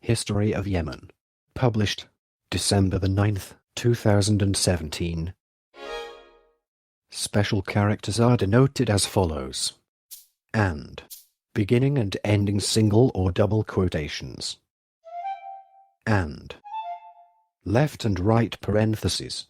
History of Yemen. Published December the 9th, 2017. Special characters are denoted as follows. And. Beginning and ending single or double quotations. And. Left and right parentheses.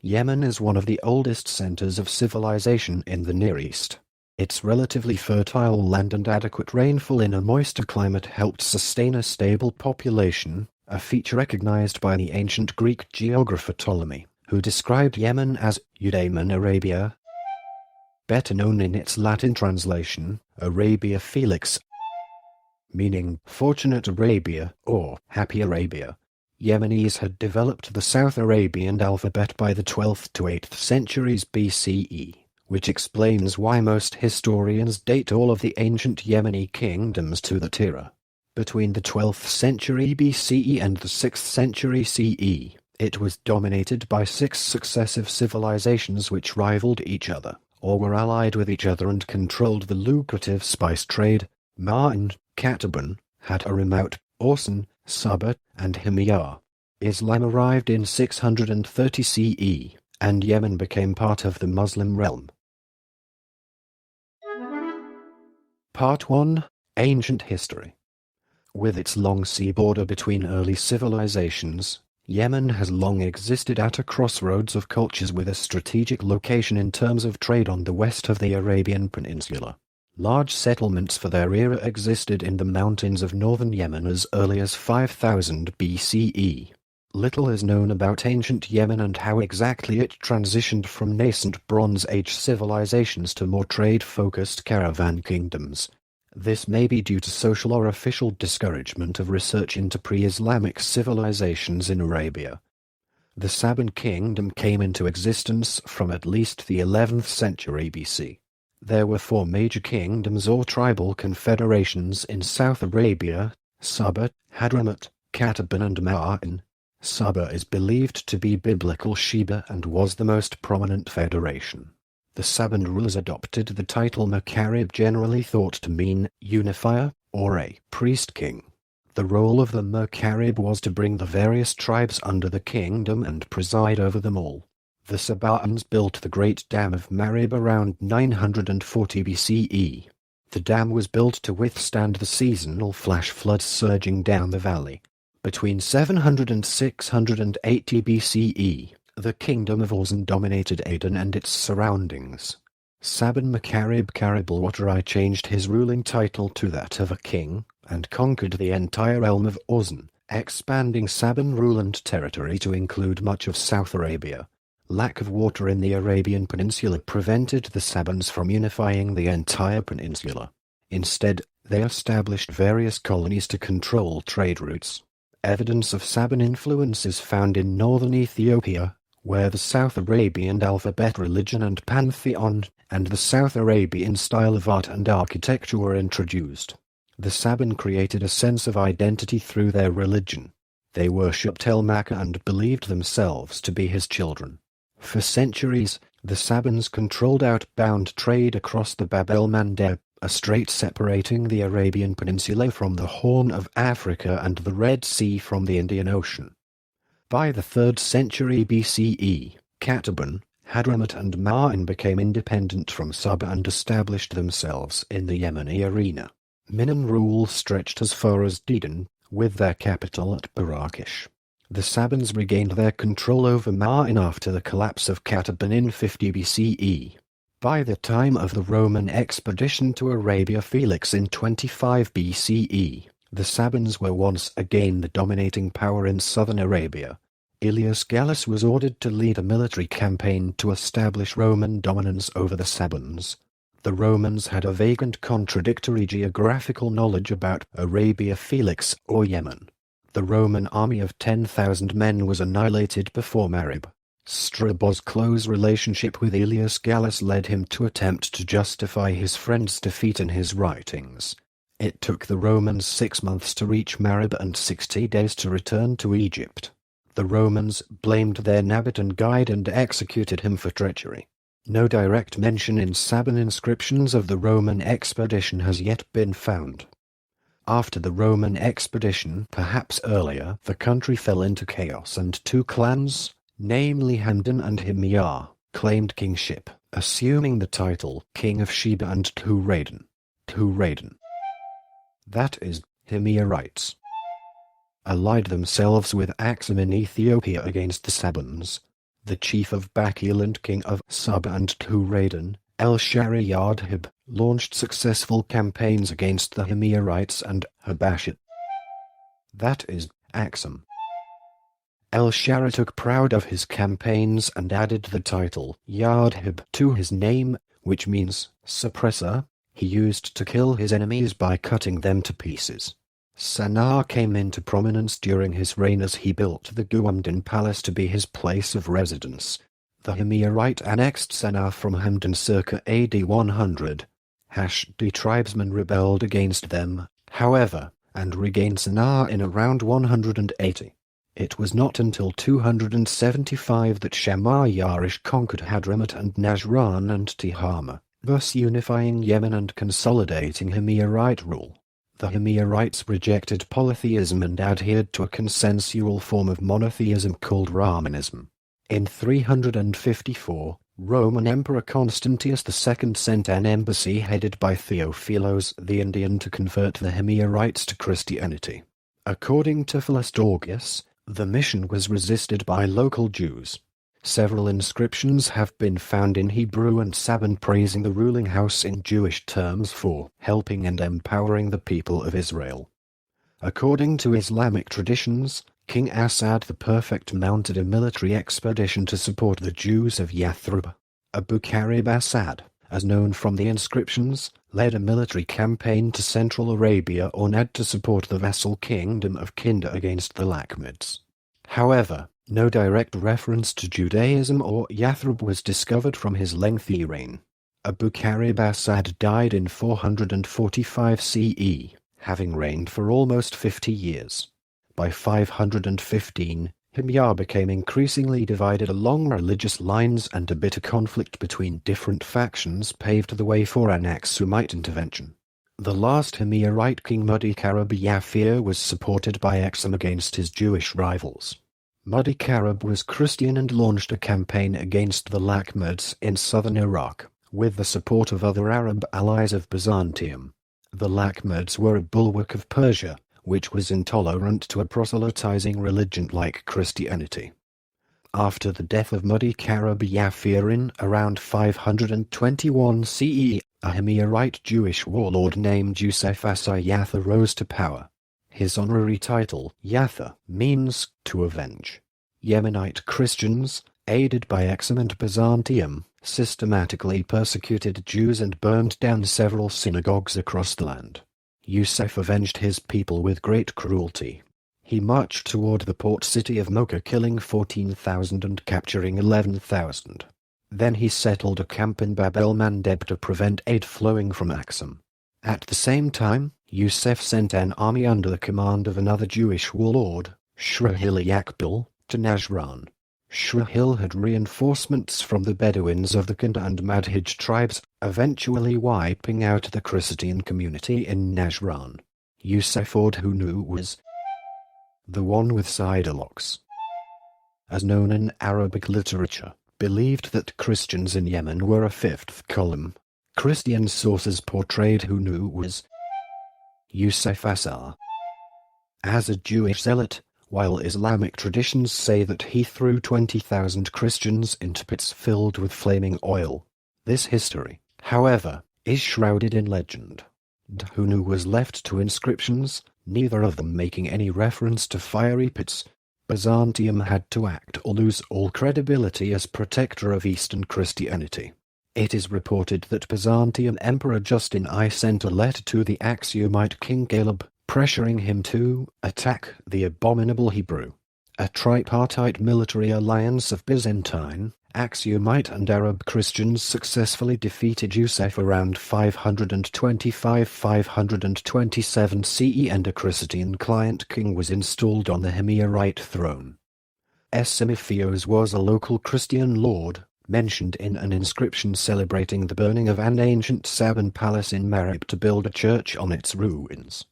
Yemen is one of the oldest centers of civilization in the Near East. Its relatively fertile land and adequate rainfall in a moister climate helped sustain a stable population, a feature recognized by the ancient Greek geographer Ptolemy, who described Yemen as Eudaimon Arabia, better known in its Latin translation, Arabia Felix, meaning fortunate Arabia or happy Arabia. Yemenis had developed the South Arabian alphabet by the 12th to 8th centuries BCE, which explains why most historians date all of the ancient Yemeni kingdoms to that era. Between the 12th century BCE and the 6th century CE, it was dominated by 6 successive civilizations which rivaled each other, or were allied with each other and controlled the lucrative spice trade. Ma'in, Kataban, Hadramaut, Orson, Saba, and Himyar. Islam arrived in 630 CE, and Yemen became part of the Muslim realm. Part 1. Ancient History. With its long sea border between early civilizations, Yemen has long existed at a crossroads of cultures with a strategic location in terms of trade on the west of the Arabian Peninsula. Large settlements for their era existed in the mountains of northern Yemen as early as 5000 BCE. Little is known about ancient Yemen and how exactly it transitioned from nascent Bronze Age civilizations to more trade-focused caravan kingdoms. This may be due to social or official discouragement of research into pre-Islamic civilizations in Arabia. The Saban kingdom came into existence from at least the 11th century BC. There were 4 major kingdoms or tribal confederations in South Arabia: Saba, Hadramaut, Kataban and Ma'in. Saba is believed to be biblical Sheba and was the most prominent federation. The Saban rulers adopted the title Makarib, generally thought to mean unifier or a priest-king. The role of the Makarib was to bring the various tribes under the kingdom and preside over them all. The Sabaeans built the Great Dam of Marib around 940 BCE. The dam was built to withstand the seasonal flash floods surging down the valley. Between 700 and 680 BCE, the kingdom of Orson dominated Aden and its surroundings. Saban Makarib Karibalwatari changed his ruling title to that of a king, and conquered the entire realm of Orson, expanding Saban rule and territory to include much of South Arabia. Lack of water in the Arabian Peninsula prevented the Sabans from unifying the entire peninsula. Instead, they established various colonies to control trade routes. Evidence of Saban influence is found in northern Ethiopia, where the South Arabian alphabet, religion and pantheon, and the South Arabian style of art and architecture were introduced. The Saban created a sense of identity through their religion. They worshipped El Makkah and believed themselves to be his children. For centuries, the Sabans controlled outbound trade across the Bab el-Mandeb, a strait separating the Arabian Peninsula from the Horn of Africa and the Red Sea from the Indian Ocean. By the 3rd century BCE, Kataban, Hadramaut and Ma'in became independent from Saba and established themselves in the Yemeni arena. Minim rule stretched as far as Dedan, with their capital at Barakish. The Sabans regained their control over Ma'in after the collapse of Kataban in 50 BCE. By the time of the Roman expedition to Arabia Felix in 25 BCE, the Sabans were once again the dominating power in southern Arabia. Elias Gallus was ordered to lead a military campaign to establish Roman dominance over the Sabans. The Romans had a vague and contradictory geographical knowledge about Arabia Felix or Yemen. The Roman army of 10,000 men was annihilated before Marib. Strabo's close relationship with Elias Gallus led him to attempt to justify his friend's defeat in his writings. It took the Romans 6 months to reach Marib and 60 days to return to Egypt. The Romans blamed their Nabatean guide and executed him for treachery. No direct mention in Saban inscriptions of the Roman expedition has yet been found. After the Roman expedition, perhaps earlier, the country fell into chaos and two clans, namely Hamdan and Himyar, claimed kingship, assuming the title King of Sheba and Tuhraden. That is, Himyarites, allied themselves with Axum in Ethiopia against the Sabans. The chief of Bakil and king of Saba and Tuhraden, El-Shariadhib, launched successful campaigns against the Himyarites and Habashit. That is, Axum. El-Shari took proud of his campaigns and added the title Yardhib to his name, which means suppressor. He used to kill his enemies by cutting them to pieces. Sana'a came into prominence during his reign as he built the Guamdin Palace to be his place of residence. The Himyarite annexed Sana'a from Hamdan circa AD 100. The tribesmen rebelled against them, however, and regained Sana'a in around 180. It was not until 275 that Shammar Yarish conquered Hadramaut and Najran and Tihama, thus unifying Yemen and consolidating Himyarite rule. The Himyarites rejected polytheism and adhered to a consensual form of monotheism called Rahmanism. In 354, Roman Emperor Constantius II sent an embassy headed by Theophilos the Indian to convert the Himyarites to Christianity. According to Philostorgius, the mission was resisted by local Jews. Several inscriptions have been found in Hebrew and Saban praising the ruling house in Jewish terms for helping and empowering the people of Israel. According to Islamic traditions, King Asad the Perfect mounted a military expedition to support the Jews of Yathrib. Abu Karib Asad, as known from the inscriptions, led a military campaign to Central Arabia or Najd to support the vassal kingdom of Kinda against the Lakhmids. However, no direct reference to Judaism or Yathrib was discovered from his lengthy reign. Abu Karib Asad died in 445 CE, having reigned for almost 50 years. By 515, Himyar became increasingly divided along religious lines, and a bitter conflict between different factions paved the way for an Aksumite intervention. The last Himyarite king Muddy-Karab Yafir was supported by Axum against his Jewish rivals. Muddy-Karab was Christian and launched a campaign against the Lakhmids in southern Iraq, with the support of other Arab allies of Byzantium. The Lakhmids were a bulwark of Persia, which was intolerant to a proselytizing religion like Christianity. After the death of Muddy-Karab Yafir in around 521 CE, a Himyarite Jewish warlord named Yusef Asai Yatha rose to power. His honorary title, Yatha, means to avenge. Yemenite Christians, aided by Axum and Byzantium, systematically persecuted Jews and burned down several synagogues across the land. Yusef avenged his people with great cruelty. He marched toward the port city of Mocha, killing 14,000 and capturing 11,000. Then he settled a camp in Bab el-Mandeb to prevent aid flowing from Axum. At the same time, Yusef sent an army under the command of another Jewish warlord, Shrahil Yakbil, to Najran. Shrahil had reinforcements from the Bedouins of the Kinda and Madhij tribes, eventually wiping out the Christian community in Najran. Yusef Hunu was the one with sidelocks, as known in Arabic literature, believed that Christians in Yemen were a fifth column. Christian sources portrayed Hunu as Yusef Asar as a Jewish zealot, while Islamic traditions say that he threw 20,000 Christians into pits filled with flaming oil. This history, however, is shrouded in legend. Hunu was left to inscriptions, neither of them making any reference to fiery pits. Byzantium had to act or lose all credibility as protector of Eastern Christianity. It is reported that Byzantium Emperor Justin I sent a letter to the Aksumite king Caleb, pressuring him to attack the abominable Hebrew. A tripartite military alliance of Byzantine, Aksumite and Arab Christians successfully defeated Yusef around 525–527 CE, and a Christian client king was installed on the Himyarite throne. Esemithios was a local Christian lord, mentioned in an inscription celebrating the burning of an ancient Saban palace in Marib to build a church on its ruins.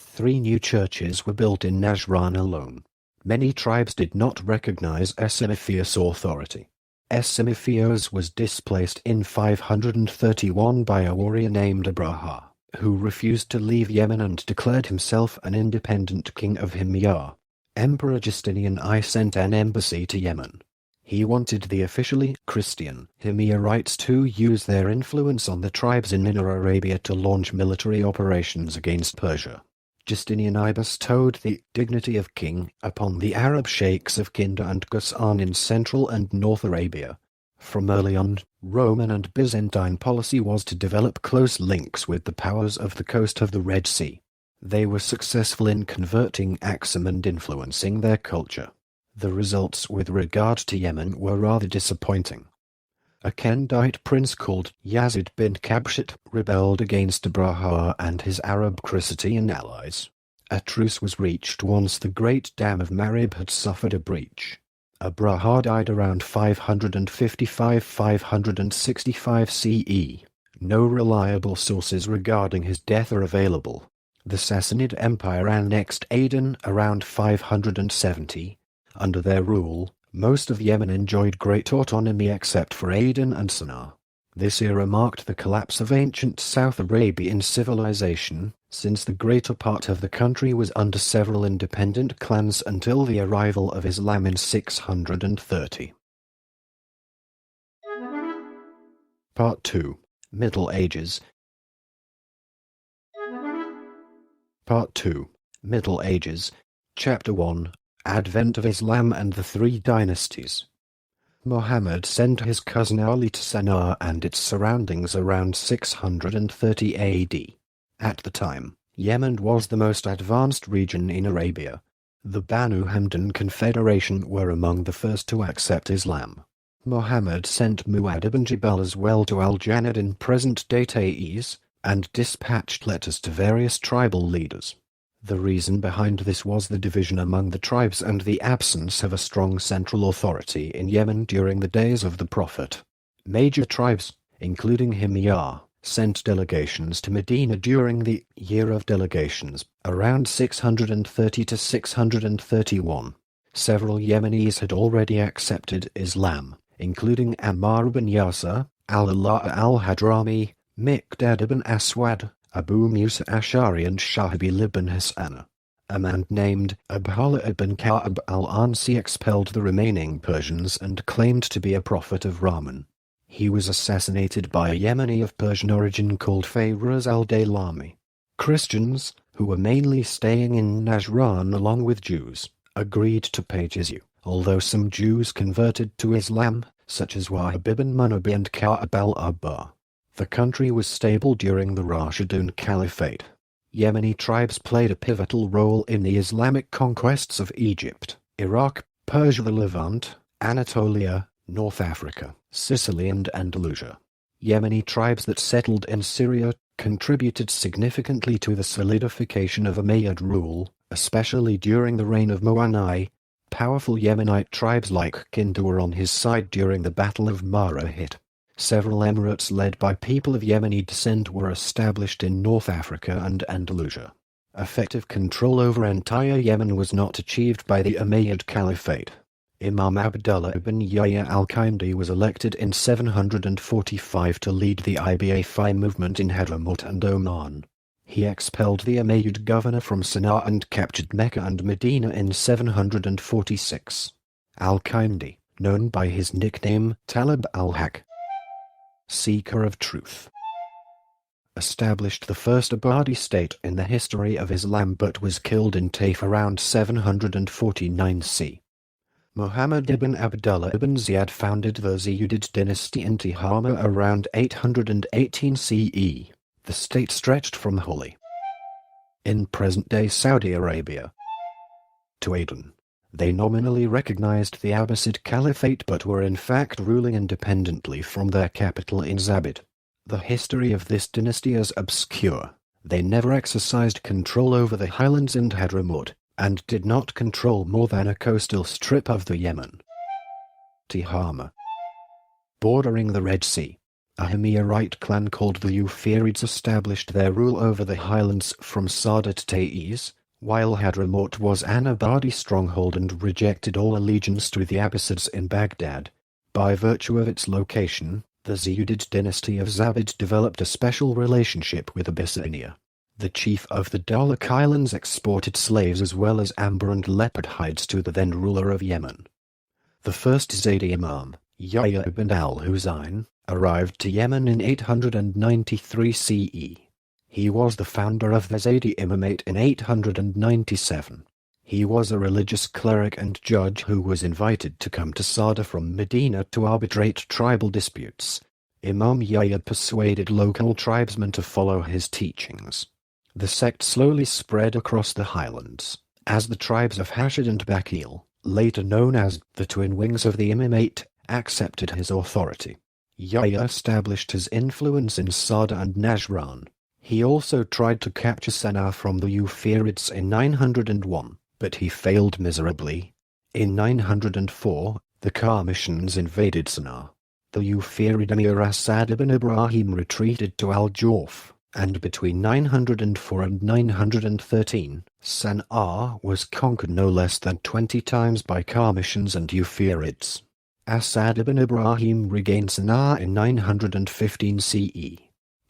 3 new churches were built in Najran alone. Many tribes did not recognize Esemefios' authority. Esemefios was displaced in 531 by a warrior named Abraha, who refused to leave Yemen and declared himself an independent king of Himyar. Emperor Justinian I sent an embassy to Yemen. He wanted the officially Christian Himyarites to use their influence on the tribes in Inner Arabia to launch military operations against Persia. Justinian I bestowed the dignity of king upon the Arab sheikhs of Kinda and Ghassan in Central and North Arabia. From early on, Roman and Byzantine policy was to develop close links with the powers of the coast of the Red Sea. They were successful in converting Aksum and influencing their culture. The results with regard to Yemen were rather disappointing. A Kendite prince called Yazid bin Kabshat rebelled against Abraha and his Arab Chrysatian allies. A truce was reached once the Great Dam of Marib had suffered a breach. Abraha died around 555–565 CE. No reliable sources regarding his death are available. The Sassanid Empire annexed Aden around 570. Under their rule, most of Yemen enjoyed great autonomy except for Aden and Sana'a. This era marked the collapse of ancient South Arabian civilization, since the greater part of the country was under several independent clans until the arrival of Islam in 630. Part 2. Middle Ages. Part 2. Middle Ages. Chapter 1. Advent of Islam and the Three Dynasties. Muhammad sent his cousin Ali to Sana'a and its surroundings around 630 AD. At the time, Yemen was the most advanced region in Arabia. The Banu Hamdan Confederation were among the first to accept Islam. Muhammad sent Mu'adh ibn Jabal as well to Al-Janad in present-day Taiz, and dispatched letters to various tribal leaders. The reason behind this was the division among the tribes and the absence of a strong central authority in Yemen during the days of the Prophet. Major tribes, including Himyar, sent delegations to Medina during the Year of Delegations, around 630 to 631. Several Yemenis had already accepted Islam, including Ammar ibn Yasir, Al-Allah al-Hadrami, Miqdad ibn Aswad, Abu Musa Ash'ari and Shahbil ibn Hassan. A man named Abdullah ibn Ka'b al-Ansi expelled the remaining Persians and claimed to be a prophet of Rahman. He was assassinated by a Yemeni of Persian origin called Fayruz al-Daylami. Christians, who were mainly staying in Najran along with Jews, agreed to pay jizya, although some Jews converted to Islam, such as Wahab ibn Munabi and Ka'b al-Abbar. The country was stable during the Rashidun Caliphate. Yemeni tribes played a pivotal role in the Islamic conquests of Egypt, Iraq, Persia, the Levant, Anatolia, North Africa, Sicily and Andalusia. Yemeni tribes that settled in Syria contributed significantly to the solidification of Umayyad rule, especially during the reign of Mu'anai. Powerful Yemenite tribes like Kinda were on his side during the Battle of Marahit. Several emirates led by people of Yemeni descent were established in North Africa and Andalusia. Effective control over entire Yemen was not achieved by the Umayyad Caliphate. Imam Abdullah ibn Yahya al-Qimdi was elected in 745 to lead the Ibafi movement in Hadramaut and Oman. He expelled the Umayyad governor from Sana'a and captured Mecca and Medina in 746. Al-Qimdi, known by his nickname Talib al-Haq, Seeker of Truth, established the first Abadi state in the history of Islam but was killed in Taif around 749 c. Muhammad ibn Abdullah ibn Ziyad founded the Ziyudid dynasty in Tihama around 818 CE. The state stretched from Huli, in present-day Saudi Arabia, to Aden. They nominally recognized the Abbasid Caliphate but were in fact ruling independently from their capital in Zabid. The history of this dynasty is obscure. They never exercised control over the highlands and Hadramaut, and did not control more than a coastal strip of the Yemen, Tihama, bordering the Red Sea. a Himyarite clan called the Euphirids established their rule over the highlands from Sada to Taiz, while Hadramaut was an Abadi stronghold and rejected all allegiance to the Abbasids in Baghdad. By virtue of its location, the Ziyudid dynasty of Zabid developed a special relationship with Abyssinia. The chief of the Dalak Islands exported slaves as well as amber and leopard hides to the then ruler of Yemen. The first Zaydi Imam, Yahya ibn al-Husayn, arrived to Yemen in 893 CE. He was the founder of the Zaydi Imamate in 897. He was a religious cleric and judge who was invited to come to Sada from Medina to arbitrate tribal disputes. Imam Yahya persuaded local tribesmen to follow his teachings. The sect slowly spread across the highlands, as the tribes of Hashid and Bakil, later known as the twin wings of the Imamate, accepted his authority. Yahya established his influence in Sada and Najran. He also tried to capture Sana'a from the Euphirids in 901, but he failed miserably. In 904, the Qarmishans invaded Sana'a. The Eufirid emir Asad ibn Ibrahim retreated to Al-Jawf, and between 904 and 913, Sana'a was conquered no less than 20 times by Qarmishans and Euphirids. Asad ibn Ibrahim regained Sana'a in 915 CE.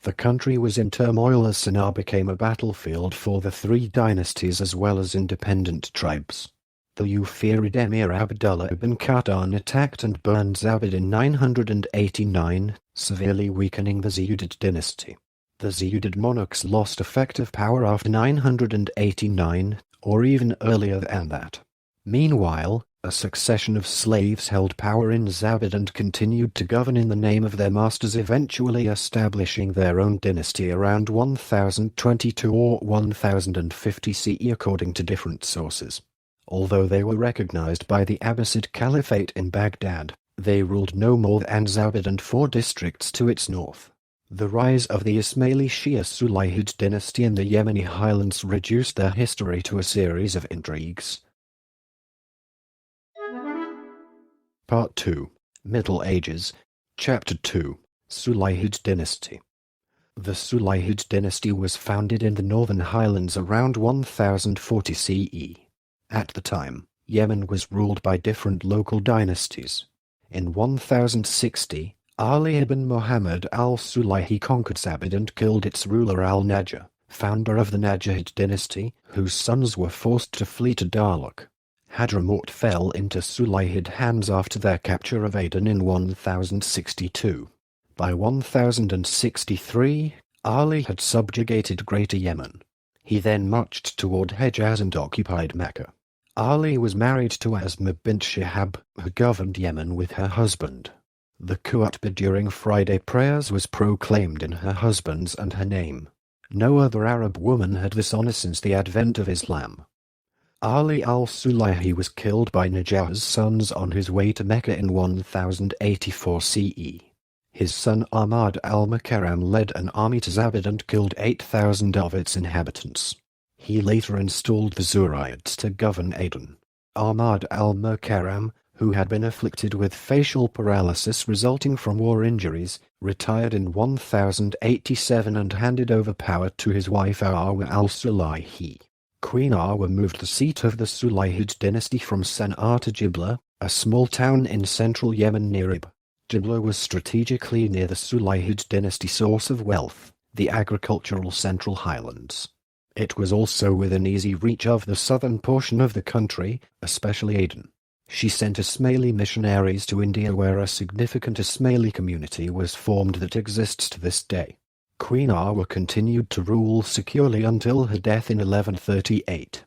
The country was in turmoil as Sana'a became a battlefield for the three dynasties as well as independent tribes. The Eufirid emir Abdullah ibn Qatan attacked and burned Zabid in 989, severely weakening the Ziyudid dynasty. The Ziyudid monarchs lost effective power after 989, or even earlier than that. Meanwhile, a succession of slaves held power in Zabid and continued to govern in the name of their masters, eventually establishing their own dynasty around 1022 or 1050 CE according to different sources. Although they were recognized by the Abbasid Caliphate in Baghdad, they ruled no more than Zabid and 4 districts to its north. The rise of the Ismaili Shia Sulayhid dynasty in the Yemeni highlands reduced their history to a series of intrigues. Part 2. Middle Ages. Chapter 2. Sulayhid Dynasty. The Sulayhid dynasty was founded in the northern highlands around 1040 CE. At the time, Yemen was ruled by different local dynasties. In 1060, Ali ibn Muhammad al-Sulayhi conquered Zabid and killed its ruler al-Najjar, founder of the Najahid dynasty, whose sons were forced to flee to Darluk. Hadramaut fell into Sulayhid hands after their capture of Aden in 1062. By 1063, Ali had subjugated Greater Yemen. He then marched toward Hejaz and occupied Mecca. Ali was married to Asma bint Shihab, who governed Yemen with her husband. The khutbah during Friday prayers was proclaimed in her husband's and her name. No other Arab woman had this honor since the advent of Islam. Ali al-Sulayhi was killed by Najjar's sons on his way to Mecca in 1084 CE. His son Ahmad al-Mukarram led an army to Zabid and killed 8,000 of its inhabitants. He later installed the Zurayids to govern Aden. Ahmad al-Mukarram, who had been afflicted with facial paralysis resulting from war injuries, retired in 1087 and handed over power to his wife Arwa al-Sulayhi. Queen Arwa moved the seat of the Sulayhid dynasty from Sana'a to Jibla, a small town in central Yemen near Ib. Jibla was strategically near the Sulayhid dynasty source of wealth, the agricultural Central Highlands. It was also within easy reach of the southern portion of the country, especially Aden. She sent Ismaili missionaries to India where a significant Ismaili community was formed that exists to this day. Queen Arwa continued to rule securely until her death in 1138.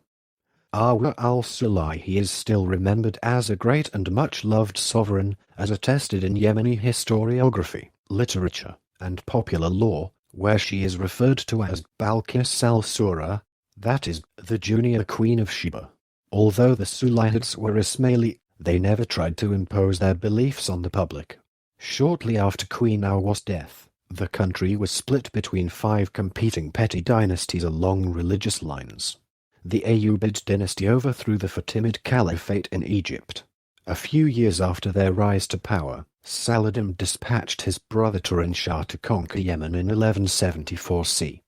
Arwa al-Sulayhi is still remembered as a great and much-loved sovereign, as attested in Yemeni historiography, literature, and popular lore, where she is referred to as Balkis al-Sura, that is, the junior queen of Sheba. Although the Sulayhids were Ismaili, they never tried to impose their beliefs on the public. Shortly after Queen Arwa's death, the country was split between 5 competing petty dynasties along religious lines. The Ayyubid dynasty overthrew the Fatimid Caliphate in Egypt. A few years after their rise to power, Saladin dispatched his brother Turan Shah to conquer Yemen in 1174 C.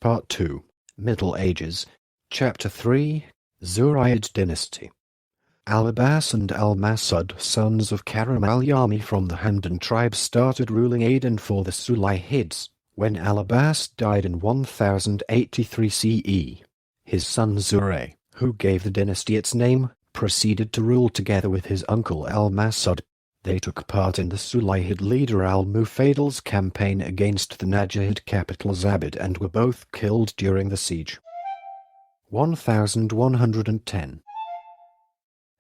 Part 2. Middle Ages. Chapter 3. Zurayid Dynasty. Al-Abbas and Al-Masud, sons of Karam al-Yami from the Hamdan tribe, started ruling Aden for the Sulayhids. When Al-Abbas died in 1083 CE, his son Zuray, who gave the dynasty its name, proceeded to rule together with his uncle Al-Masud. They took part in the Sulayhid leader al-Mufaddal's campaign against the Najahid capital Zabid and were both killed during the siege. 1110.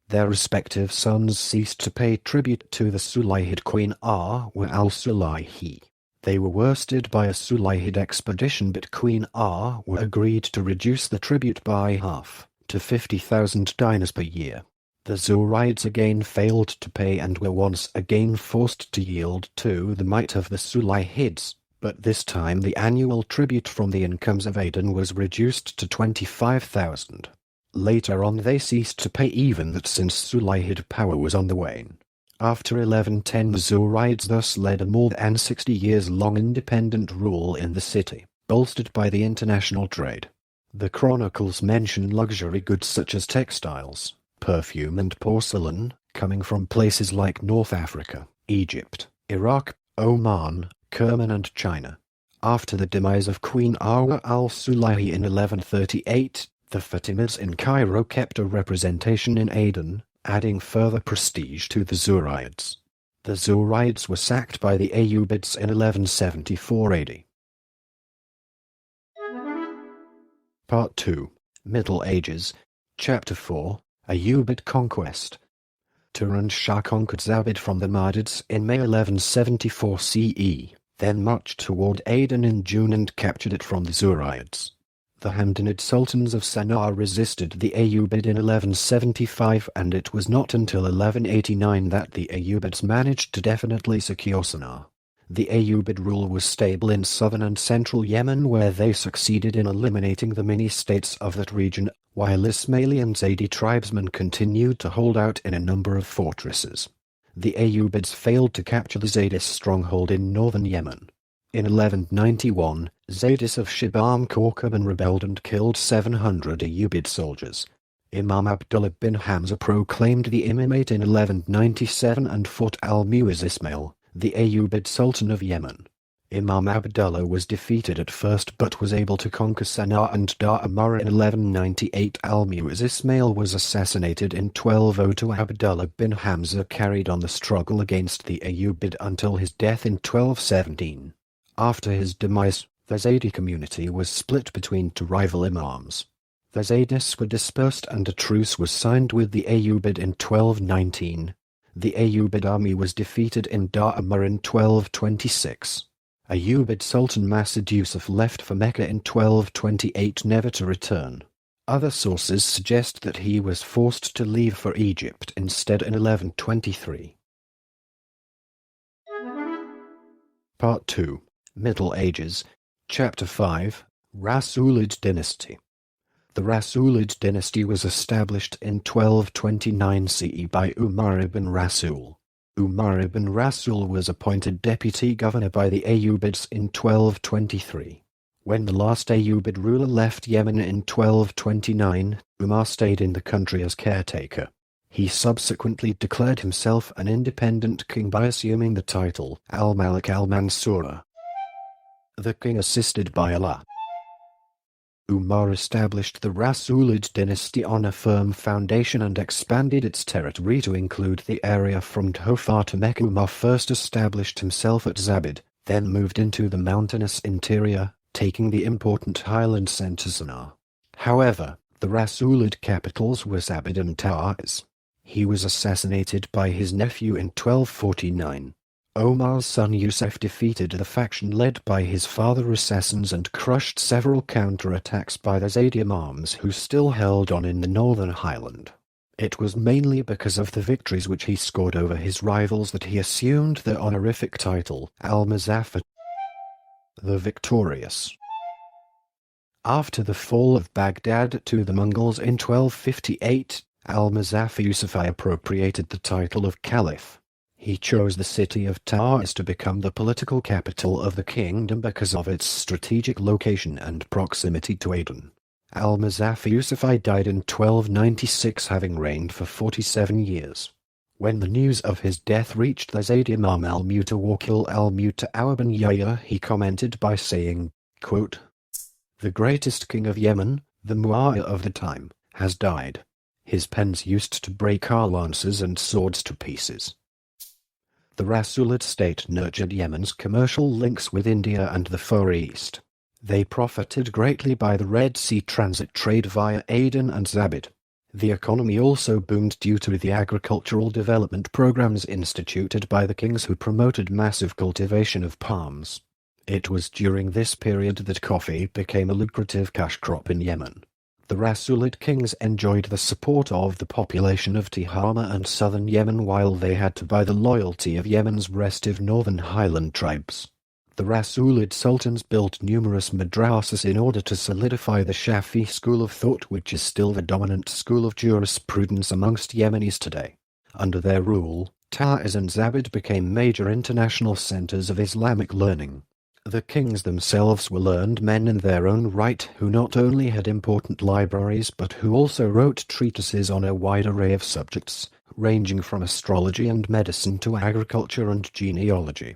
Their respective sons ceased to pay tribute to the Sulayhid queen wa al-Sulayhi. They were worsted by a Sulayhid expedition, but Queen wa agreed to reduce the tribute by half, to 50,000 dinars per year. The Zurayids again failed to pay and were once again forced to yield to the might of the Sulayhids, but this time the annual tribute from the incomes of Aden was reduced to 25,000. Later on they ceased to pay even that, since Sulayhid power was on the wane. After 1110 the Zurayids thus led a more than 60 years long independent rule in the city, bolstered by the international trade. The chronicles mention luxury goods such as textiles, perfume and porcelain, coming from places like North Africa, Egypt, Iraq, Oman, Kerman and China. After the demise of Queen Awa al-Sulayhi in 1138, the Fatimids in Cairo kept a representation in Aden, adding further prestige to the Zurayids. The Zurayids were sacked by the Ayyubids in 1174 AD. Part 2. Middle Ages. Chapter 4. Ayyubid Conquest. Turan Shah conquered Zabid from the Mahdids in May 1174 CE, then marched toward Aden in June and captured it from the Zurayids. The Hamdanid sultans of Sana'a resisted the Ayyubid in 1175, and it was not until 1189 that the Ayyubids managed to definitely secure Sana'a. The Ayyubid rule was stable in southern and central Yemen, where they succeeded in eliminating the mini-states of that region, while Ismaili and Zaydi tribesmen continued to hold out in a number of fortresses. The Ayyubids failed to capture the Zaydis stronghold in northern Yemen. In 1191, Zaydis of Shibam Korkaban rebelled and killed 700 Ayyubid soldiers. Imam Abdullah bin Hamza proclaimed the imamate in 1197 and fought al-Mu'izz Ismail, the Ayyubid Sultan of Yemen. Imam Abdullah was defeated at first but was able to conquer Sana'a and Da'amara in 1198. Al-Mu'izz Ismail was assassinated in 1202. Abdullah bin Hamza carried on the struggle against the Ayyubid until his death in 1217. After his demise, the Zaydi community was split between two rival imams. The Zaydis were dispersed and a truce was signed with the Ayyubid in 1219. The Ayyubid army was defeated in Da'amar in 1226. Ayyubid Sultan Masud Yusuf left for Mecca in 1228, never to return. Other sources suggest that he was forced to leave for Egypt instead in 1123. Part 2. Middle Ages. Chapter 5. Rasulid Dynasty. The Rasulid dynasty was established in 1229 CE by Umar ibn Rasul. Umar ibn Rasul was appointed deputy governor by the Ayyubids in 1223. When the last Ayyubid ruler left Yemen in 1229, Umar stayed in the country as caretaker. He subsequently declared himself an independent king by assuming the title Al-Malik al-Mansura, the king assisted by Allah. Umar established the Rasulid dynasty on a firm foundation and expanded its territory to include the area from Dhofar to Mecca. Umar first established himself at Zabid, then moved into the mountainous interior, taking the important highland center Sana'a. However, the Rasulid capitals were Zabid and Taiz. He was assassinated by his nephew in 1249. Omar's son Yusuf defeated the faction led by his father assassins and crushed several counter-attacks by the Zaydi imams who still held on in the northern highland. It was mainly because of the victories which he scored over his rivals that he assumed the honorific title Al-Muzaffar, the victorious. After the fall of Baghdad to the Mongols in 1258, Al-Muzaffar Yusufi appropriated the title of Caliph. He chose the city of Taiz to become the political capital of the kingdom because of its strategic location and proximity to Aden. Al-Muzaffar Yusufi died in 1296, having reigned for 47 years. When the news of his death reached the Zayd Imam al-Mutawakkil al-Muta'awwab bin Yahya, he commented by saying, quote, "The greatest king of Yemen, the Muawiyah of the time, has died. His pens used to break our lances and swords to pieces." The Rasulid state nurtured Yemen's commercial links with India and the Far East. They profited greatly by the Red Sea transit trade via Aden and Zabid. The economy also boomed due to the agricultural development programs instituted by the kings who promoted massive cultivation of palms. It was during this period that coffee became a lucrative cash crop in Yemen. The Rasulid kings enjoyed the support of the population of Tihama and southern Yemen, while they had to buy the loyalty of Yemen's restive northern highland tribes. The Rasulid sultans built numerous madrasas in order to solidify the Shafi school of thought, which is still the dominant school of jurisprudence amongst Yemenis today. Under their rule, Taiz and Zabid became major international centers of Islamic learning. The kings themselves were learned men in their own right, who not only had important libraries but who also wrote treatises on a wide array of subjects, ranging from astrology and medicine to agriculture and genealogy.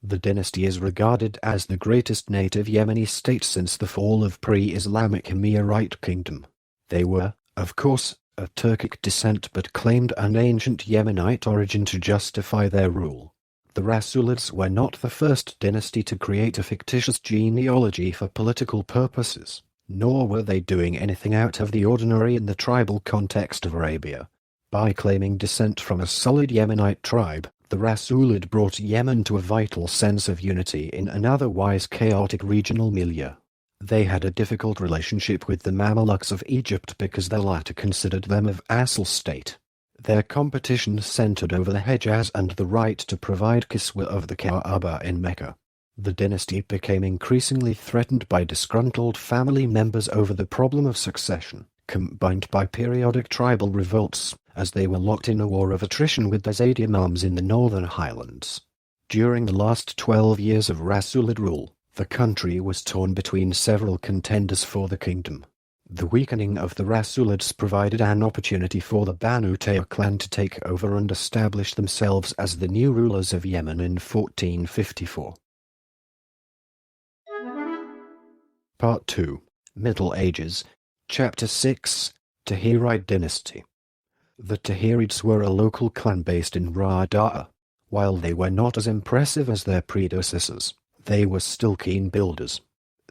The dynasty is regarded as the greatest native Yemeni state since the fall of pre-Islamic Emirate kingdom. They were, of course, of Turkic descent but claimed an ancient Yemenite origin to justify their rule. The Rasulids were not the first dynasty to create a fictitious genealogy for political purposes, nor were they doing anything out of the ordinary in the tribal context of Arabia. By claiming descent from a solid Yemenite tribe, the Rasulid brought Yemen to a vital sense of unity in an otherwise chaotic regional milieu. They had a difficult relationship with the Mamelukes of Egypt because the latter considered them of vassal state. Their competition centered over the Hejaz and the right to provide kiswa of the Kaaba in Mecca. The dynasty became increasingly threatened by disgruntled family members over the problem of succession, combined by periodic tribal revolts, as they were locked in a war of attrition with the Zayd Imams in the northern highlands. During the last 12 years of Rasulid rule, the country was torn between several contenders for the kingdom. The weakening of the Rasulids provided an opportunity for the Banu Tayy clan to take over and establish themselves as the new rulers of Yemen in 1454. Part 2. Middle Ages. Chapter 6. Tahiride Dynasty. The Tahirids were a local clan based in Rada'a. While they were not as impressive as their predecessors, they were still keen builders.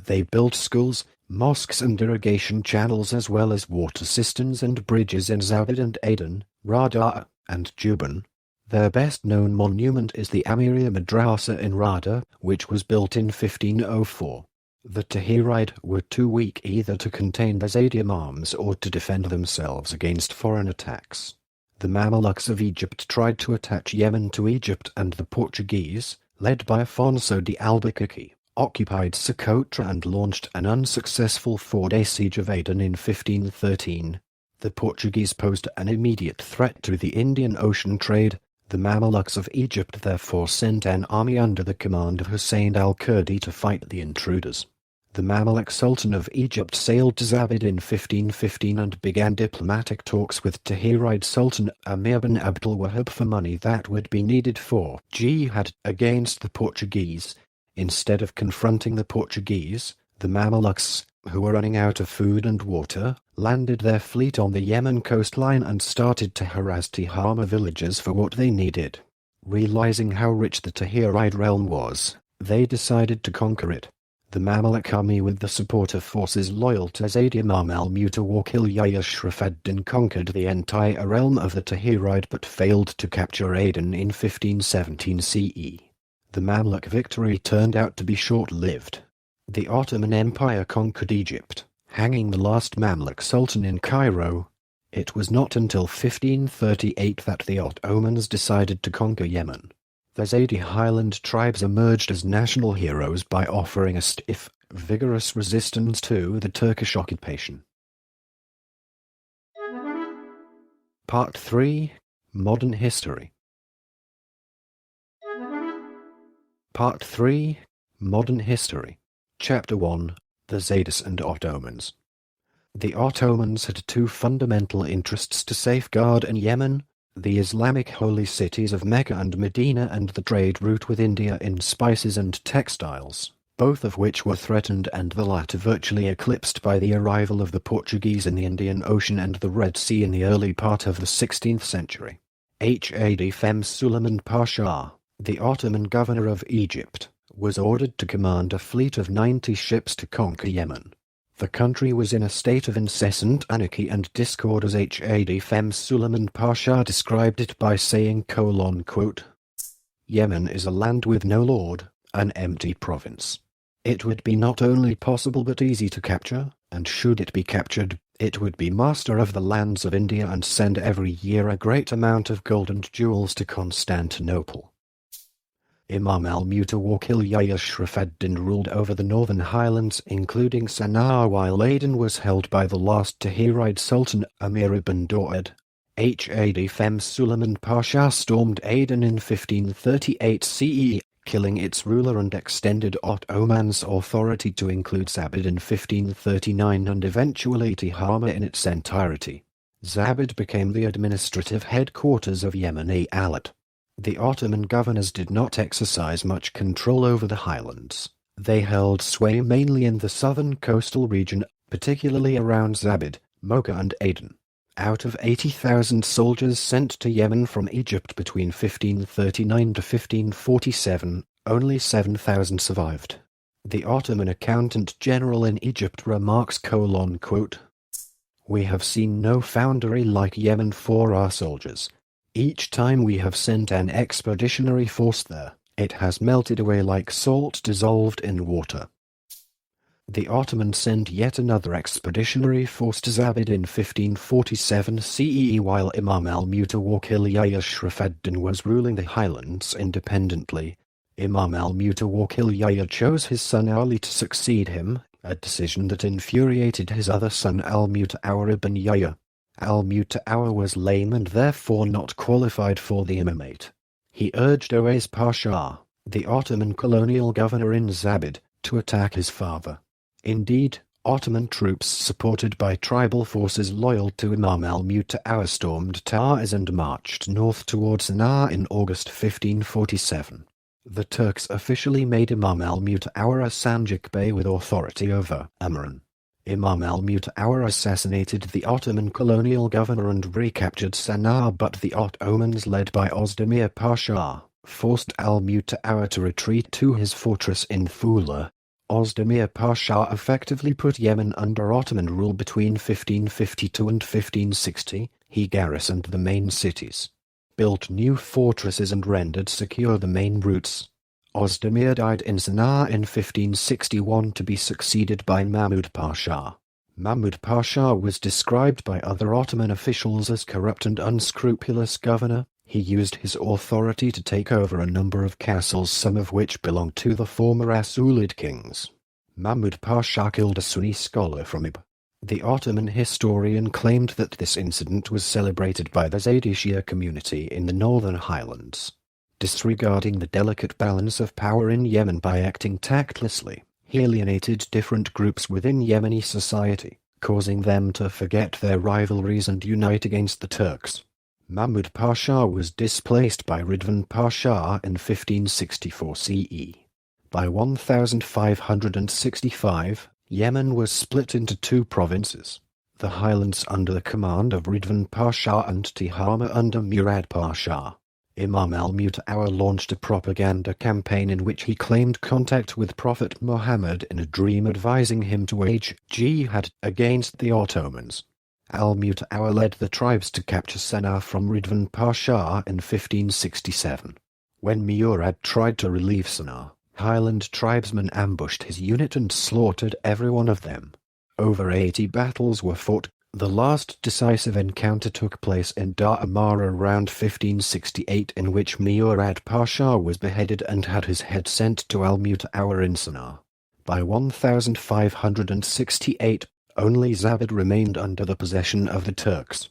They built schools, mosques and irrigation channels, as well as water cisterns and bridges in Zabid and Aden, Rada'a, and Juban. Their best-known monument is the Amiria Madrasa in Rada, which was built in 1504. The Tahiride were too weak either to contain the Zayd Imams or to defend themselves against foreign attacks. The Mamelukes of Egypt tried to attach Yemen to Egypt, and the Portuguese, led by Afonso de Albuquerque, occupied Socotra and launched an unsuccessful four-day siege of Aden in 1513. The Portuguese posed an immediate threat to the Indian Ocean trade. The Mamelukes of Egypt therefore sent an army under the command of Hussein al-Kurdi to fight the intruders. The Mamluk Sultan of Egypt sailed to Zabid in 1515 and began diplomatic talks with Tahiride Sultan Amir bin Abdul Wahab for money that would be needed for jihad against the Portuguese. Instead of confronting the Portuguese, the Mamelukes, who were running out of food and water, landed their fleet on the Yemen coastline and started to harass Tihama villagers for what they needed. Realizing how rich the Tahiride realm was, they decided to conquer it. The Mamluk army, with the support of forces loyal to Zayd Imam al-Mutawakkil Yahya Sharaf ad-Din, conquered the entire realm of the Tahiride but failed to capture Aden in 1517 CE. The Mamluk victory turned out to be short-lived. The Ottoman Empire conquered Egypt, hanging the last Mamluk Sultan in Cairo. It was not until 1538 that the Ottomans decided to conquer Yemen. The Zaydi highland tribes emerged as national heroes by offering a stiff, vigorous resistance to the Turkish occupation. Part 3. Modern History. Part 3. Modern History. Chapter 1. The Zaydis and Ottomans. The Ottomans had two fundamental interests to safeguard in Yemen: the Islamic holy cities of Mecca and Medina and the trade route with India in spices and textiles, both of which were threatened, and the latter virtually eclipsed by the arrival of the Portuguese in the Indian Ocean and the Red Sea in the early part of the 16th century. Had Fem Suleiman Pasha, the Ottoman governor of Egypt, was ordered to command a fleet of 90 ships to conquer Yemen. The country was in a state of incessant anarchy and discord, as Had Fem Suleiman Pasha described it by saying, quote, "Yemen is a land with no lord, an empty province. It would be not only possible but easy to capture, and should it be captured, it would be master of the lands of India and send every year a great amount of gold and jewels to Constantinople." Imam al-Mutawakil Yahya Shrafaddin ruled over the northern highlands, including Sana'a, while Aden was held by the last Tahiride Sultan Amir ibn Daud. Had Fem Suleiman Pasha stormed Aden in 1538 CE, killing its ruler, and extended Ottoman's authority to include Zabid in 1539 and eventually Tihama in its entirety. Zabid became the administrative headquarters of Yemeni Alat. The Ottoman governors did not exercise much control over the highlands. They held sway mainly in the southern coastal region, particularly around Zabid, Mocha and Aden. Out of 80,000 soldiers sent to Yemen from Egypt between 1539 to 1547, only 7,000 survived. The Ottoman accountant general in Egypt remarks, quote, "We have seen no foundry like Yemen for our soldiers. Each time we have sent an expeditionary force there, it has melted away like salt dissolved in water." The Ottomans sent yet another expeditionary force to Zabid in 1547 CE while Imam al-Mutawakil Yahya Shrafaddin was ruling the highlands independently. Imam al-Mutawakil Yahya chose his son Ali to succeed him, a decision that infuriated his other son al-Mutawar ibn Yahya. Al-Mutawar was lame and therefore not qualified for the imamate. He urged Owais Pasha, the Ottoman colonial governor in Zabid, to attack his father. Indeed, Ottoman troops supported by tribal forces loyal to Imam al-Mutawar stormed Taiz and marched north towards Sana'a in August 1547. The Turks officially made Imam al-Mutawar a Sanjak Bey with authority over Amran. Imam al-Mutawar assassinated the Ottoman colonial governor and recaptured Sana'a, but the Ottomans, led by Ozdemir Pasha, forced al-Mutawar to retreat to his fortress in Fula. Ozdemir Pasha effectively put Yemen under Ottoman rule between 1552 and 1560. He garrisoned the main cities, built new fortresses and rendered secure the main routes. Ozdemir died in Sana'a in 1561 to be succeeded by Mahmud Pasha. Mahmud Pasha was described by other Ottoman officials as corrupt and unscrupulous governor. He used his authority to take over a number of castles, some of which belonged to the former Asulid kings. Mahmud Pasha killed a Sunni scholar from Ib. The Ottoman historian claimed that this incident was celebrated by the Zaydi Shia community in the northern highlands. Disregarding the delicate balance of power in Yemen by acting tactlessly, he alienated different groups within Yemeni society, causing them to forget their rivalries and unite against the Turks. Mahmud Pasha was displaced by Ridvan Pasha in 1564 CE. By 1565, Yemen was split into two provinces: the highlands under the command of Ridvan Pasha and Tihama under Murad Pasha. Imam al-Mutawar launched a propaganda campaign in which he claimed contact with Prophet Muhammad in a dream, advising him to wage jihad against the Ottomans. Al-Mutawar led the tribes to capture Sana'a from Ridvan Pasha in 1567. When Murad tried to relieve Sana'a, Highland tribesmen ambushed his unit and slaughtered every one of them. Over 80 battles were fought. The last decisive encounter took place in Dar Amara around 1568, in which Murad Pasha was beheaded and had his head sent to Al-Mutawar in Sana'a. By 1568, only Zabid remained under the possession of the Turks.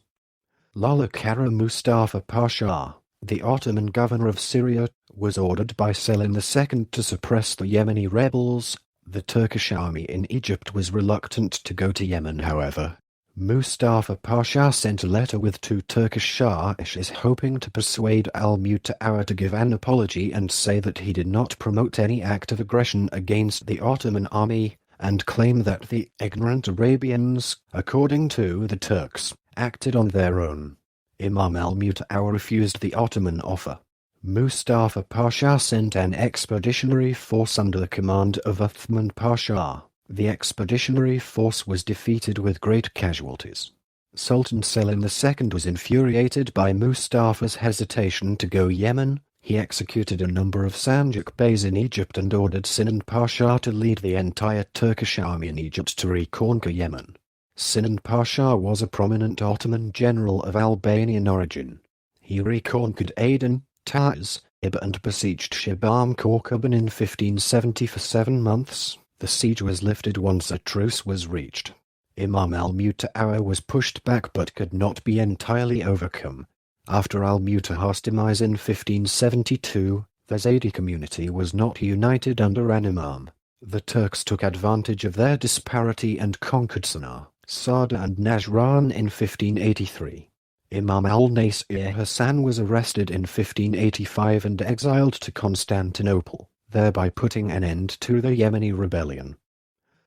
Lala Kara Mustafa Pasha, the Ottoman governor of Syria, was ordered by Selim II to suppress the Yemeni rebels. The Turkish army in Egypt was reluctant to go to Yemen, however. Mustafa Pasha sent a letter with two Turkish Shahs hoping to persuade al-Muta'awwir to give an apology and say that he did not promote any act of aggression against the Ottoman army, and claim that the ignorant Arabians, according to the Turks, acted on their own. Imam al-Muta'awwir refused the Ottoman offer. Mustafa Pasha sent an expeditionary force under the command of Uthman Pasha. The expeditionary force was defeated with great casualties. Sultan Selim II was infuriated by Mustafa's hesitation to go Yemen. He executed a number of Sanjak Beys in Egypt and ordered Sinan Pasha to lead the entire Turkish army in Egypt to reconquer Yemen. Sinan Pasha was a prominent Ottoman general of Albanian origin. He reconquered Aden, Taiz, Iba and besieged Shibam Korkuban in 1570 for 7 months. The siege was lifted once a truce was reached. Imam al-Muta'awwir was pushed back but could not be entirely overcome. After al-Muta'awwir's demise in 1572, the Zaydi community was not united under an imam. The Turks took advantage of their disparity and conquered Sana'a, Sada and Najran in 1583. Imam al-Nasir Hassan was arrested in 1585 and exiled to Constantinople, thereby putting an end to the Yemeni rebellion.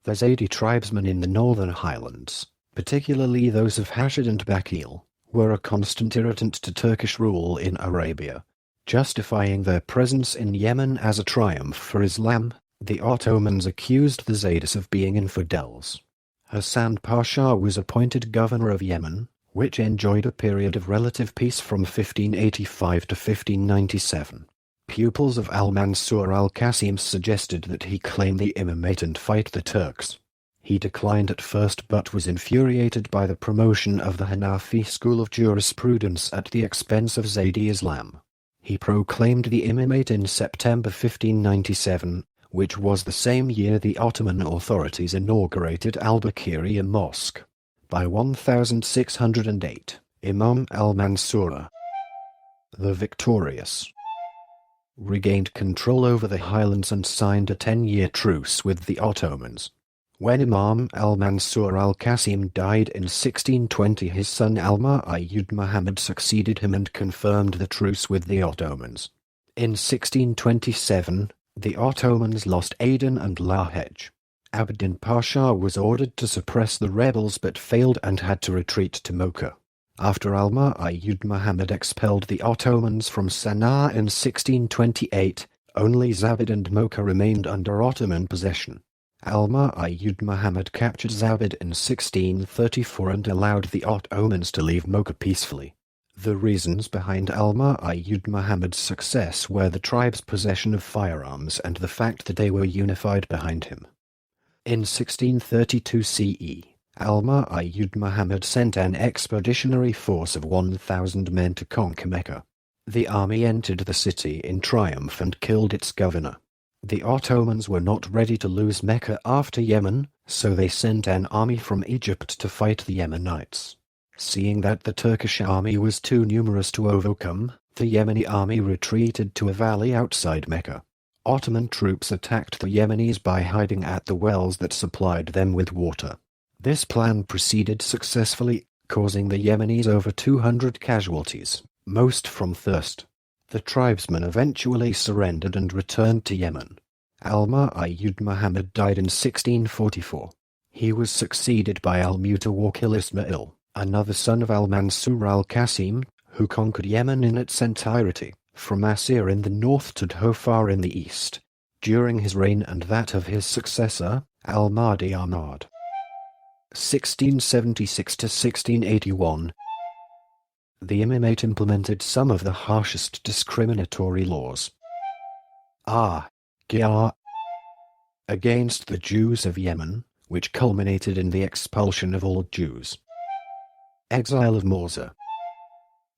The Zaydi tribesmen in the northern highlands, particularly those of Hashid and Bakil, were a constant irritant to Turkish rule in Arabia. Justifying their presence in Yemen as a triumph for Islam, the Ottomans accused the Zaydis of being infidels. Hassan Pasha was appointed governor of Yemen, which enjoyed a period of relative peace from 1585 to 1597. Pupils of al-Mansur al-Qasim suggested that he claim the imamate and fight the Turks. He declined at first but was infuriated by the promotion of the Hanafi school of jurisprudence at the expense of Zaydi Islam. He proclaimed the imamate in September 1597, which was the same year the Ottoman authorities inaugurated al-Bakiriya Mosque. By 1608, Imam al-Mansur, the victorious, regained control over the highlands and signed a 10-year truce with the Ottomans. When Imam al-Mansur al-Qasim died in 1620, his son al-Ma'ayyid Muhammad succeeded him and confirmed the truce with the Ottomans. In 1627, the Ottomans lost Aden and Lahej. Abdin Pasha was ordered to suppress the rebels but failed and had to retreat to Mocha. After al-Ma'ayyid Muhammad expelled the Ottomans from Sana'a in 1628, only Zabid and Mocha remained under Ottoman possession. Al-Ma'ayyid Muhammad captured Zabid in 1634 and allowed the Ottomans to leave Mocha peacefully. The reasons behind al-Ma'ayyid Muhammad's success were the tribe's possession of firearms and the fact that they were unified behind him. In 1632 CE, al-Ma'ayyid Muhammad sent an expeditionary force of 1,000 men to conquer Mecca. The army entered the city in triumph and killed its governor. The Ottomans were not ready to lose Mecca after Yemen, so they sent an army from Egypt to fight the Yemenites. Seeing that the Turkish army was too numerous to overcome, the Yemeni army retreated to a valley outside Mecca. Ottoman troops attacked the Yemenis by hiding at the wells that supplied them with water. This plan proceeded successfully, causing the Yemenis over 200 casualties, most from thirst. The tribesmen eventually surrendered and returned to Yemen. Al-Ma'ayyid Muhammad died in 1644. He was succeeded by al-Mutawakkil Ismail, another son of al-Mansur al-Qasim, who conquered Yemen in its entirety, from Asir in the north to Dhofar in the east. During his reign and that of his successor, al-Mahdi Ahmad, 1676 to 1681, the imamate implemented some of the harshest discriminatory laws against the Jews of Yemen, which culminated in the expulsion of all Jews, exile of Morza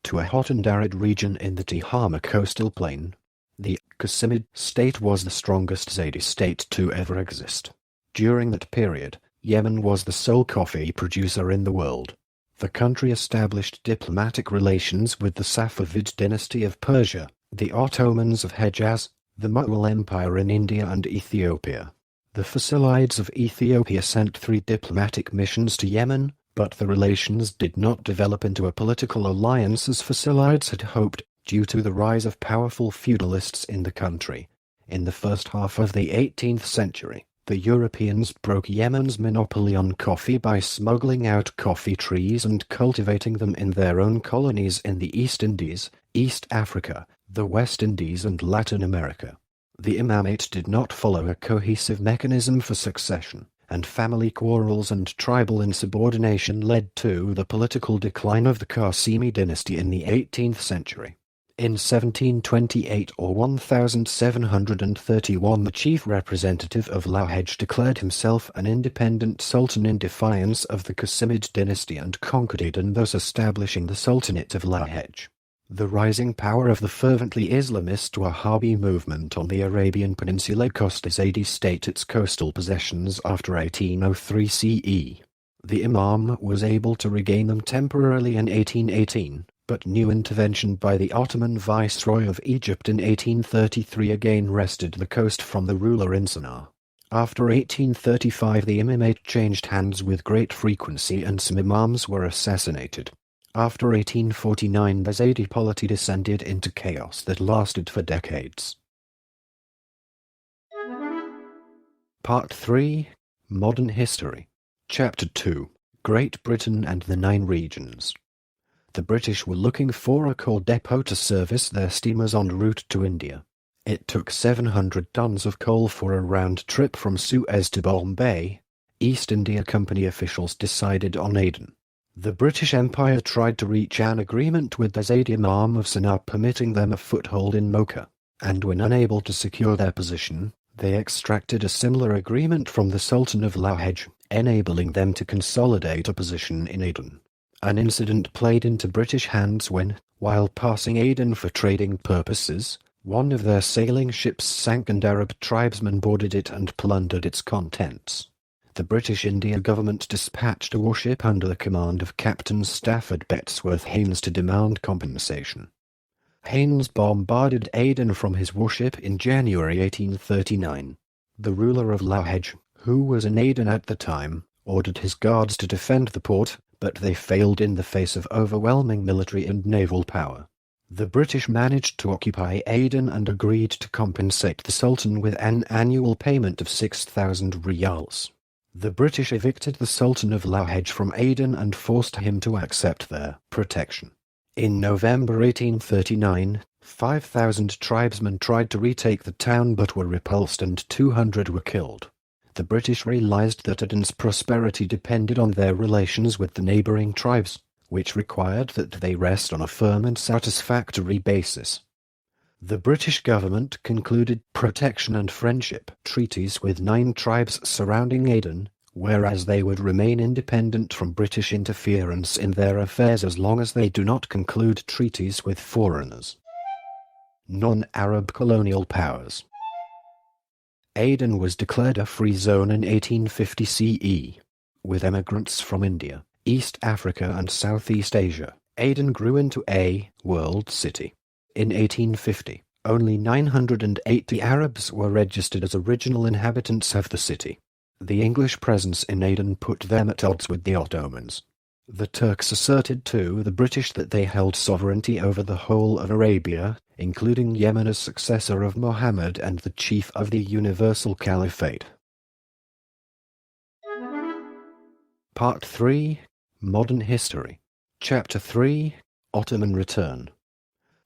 to a hot and arid region in the Tihama coastal plain. The Qasimid state was the strongest Zaydi state to ever exist. During that period, Yemen was the sole coffee producer in the world. The country established diplomatic relations with the Safavid dynasty of Persia, the Ottomans of Hejaz, the Mughal Empire in India and Ethiopia. The Fasilides of Ethiopia sent 3 diplomatic missions to Yemen, but the relations did not develop into a political alliance as Fasilides had hoped, due to the rise of powerful feudalists in the country. In the first half of the 18th century, the Europeans broke Yemen's monopoly on coffee by smuggling out coffee trees and cultivating them in their own colonies in the East Indies, East Africa, the West Indies and Latin America. The imamate did not follow a cohesive mechanism for succession, and family quarrels and tribal insubordination led to the political decline of the Qasimi dynasty in the 18th century. In 1728 or 1731 the chief representative of Lahej declared himself an independent sultan in defiance of the Qasimid dynasty and conquered Aden, thus establishing the Sultanate of Lahej. The rising power of the fervently Islamist Wahhabi movement on the Arabian Peninsula cost Azadi state its coastal possessions after 1803 CE. The Imam was able to regain them temporarily in 1818, but new intervention by the Ottoman Viceroy of Egypt in 1833 again wrested the coast from the ruler in Sana'a. After 1835 the imamate changed hands with great frequency and some imams were assassinated. After 1849 the Zaydi polity descended into chaos that lasted for decades. Part 3. Modern History. Chapter 2. Great Britain and the 9 Regions. The British were looking for a coal depot to service their steamers en route to India. It took 700 tons of coal for a round trip from Suez to Bombay. East India Company officials decided on Aden. The British Empire tried to reach an agreement with the Zayd Imam of Sana'a permitting them a foothold in Mocha, and when unable to secure their position, they extracted a similar agreement from the Sultan of Lahej, enabling them to consolidate a position in Aden. An incident played into British hands when, while passing Aden for trading purposes, one of their sailing ships sank and Arab tribesmen boarded it and plundered its contents. The British India government dispatched a warship under the command of Captain Stafford Bettesworth Haynes to demand compensation. Haynes bombarded Aden from his warship in January 1839. The ruler of Lahej, who was in Aden at the time, ordered his guards to defend the port, but they failed in the face of overwhelming military and naval power. The British managed to occupy Aden and agreed to compensate the Sultan with an annual payment of 6,000 riyals. The British evicted the Sultan of Lahej from Aden and forced him to accept their protection. In November 1839, 5,000 tribesmen tried to retake the town but were repulsed and 200 were killed. The British realized that Aden's prosperity depended on their relations with the neighboring tribes, which required that they rest on a firm and satisfactory basis. The British government concluded protection and friendship treaties with 9 tribes surrounding Aden, whereas they would remain independent from British interference in their affairs as long as they do not conclude treaties with foreigners. Non-Arab colonial powers. Aden was declared a free zone in 1850 CE. With emigrants from India, East Africa and Southeast Asia, Aden grew into a world city. In 1850, only 980 Arabs were registered as original inhabitants of the city. The English presence in Aden put them at odds with the Ottomans. The Turks asserted to the British that they held sovereignty over the whole of Arabia, including Yemen as successor of Muhammad and the chief of the Universal Caliphate. Part 3. Modern History. Chapter 3. Ottoman Return.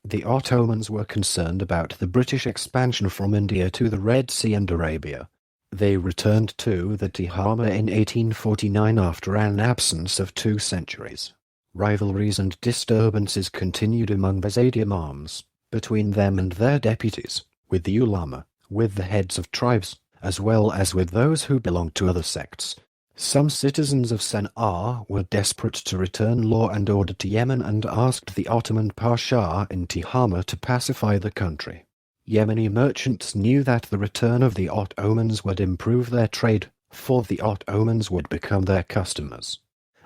The Ottomans were concerned about the British expansion from India to the Red Sea and Arabia. They returned to the Tihama in 1849 after an absence of 2 centuries. Rivalries and disturbances continued among the Zayd Imams, between them and their deputies, with the ulama, with the heads of tribes, as well as with those who belonged to other sects. Some citizens of Sana'a were desperate to return law and order to Yemen and asked the Ottoman Pasha in Tihama to pacify the country. Yemeni merchants knew that the return of the Ottomans would improve their trade, for the Ottomans would become their customers.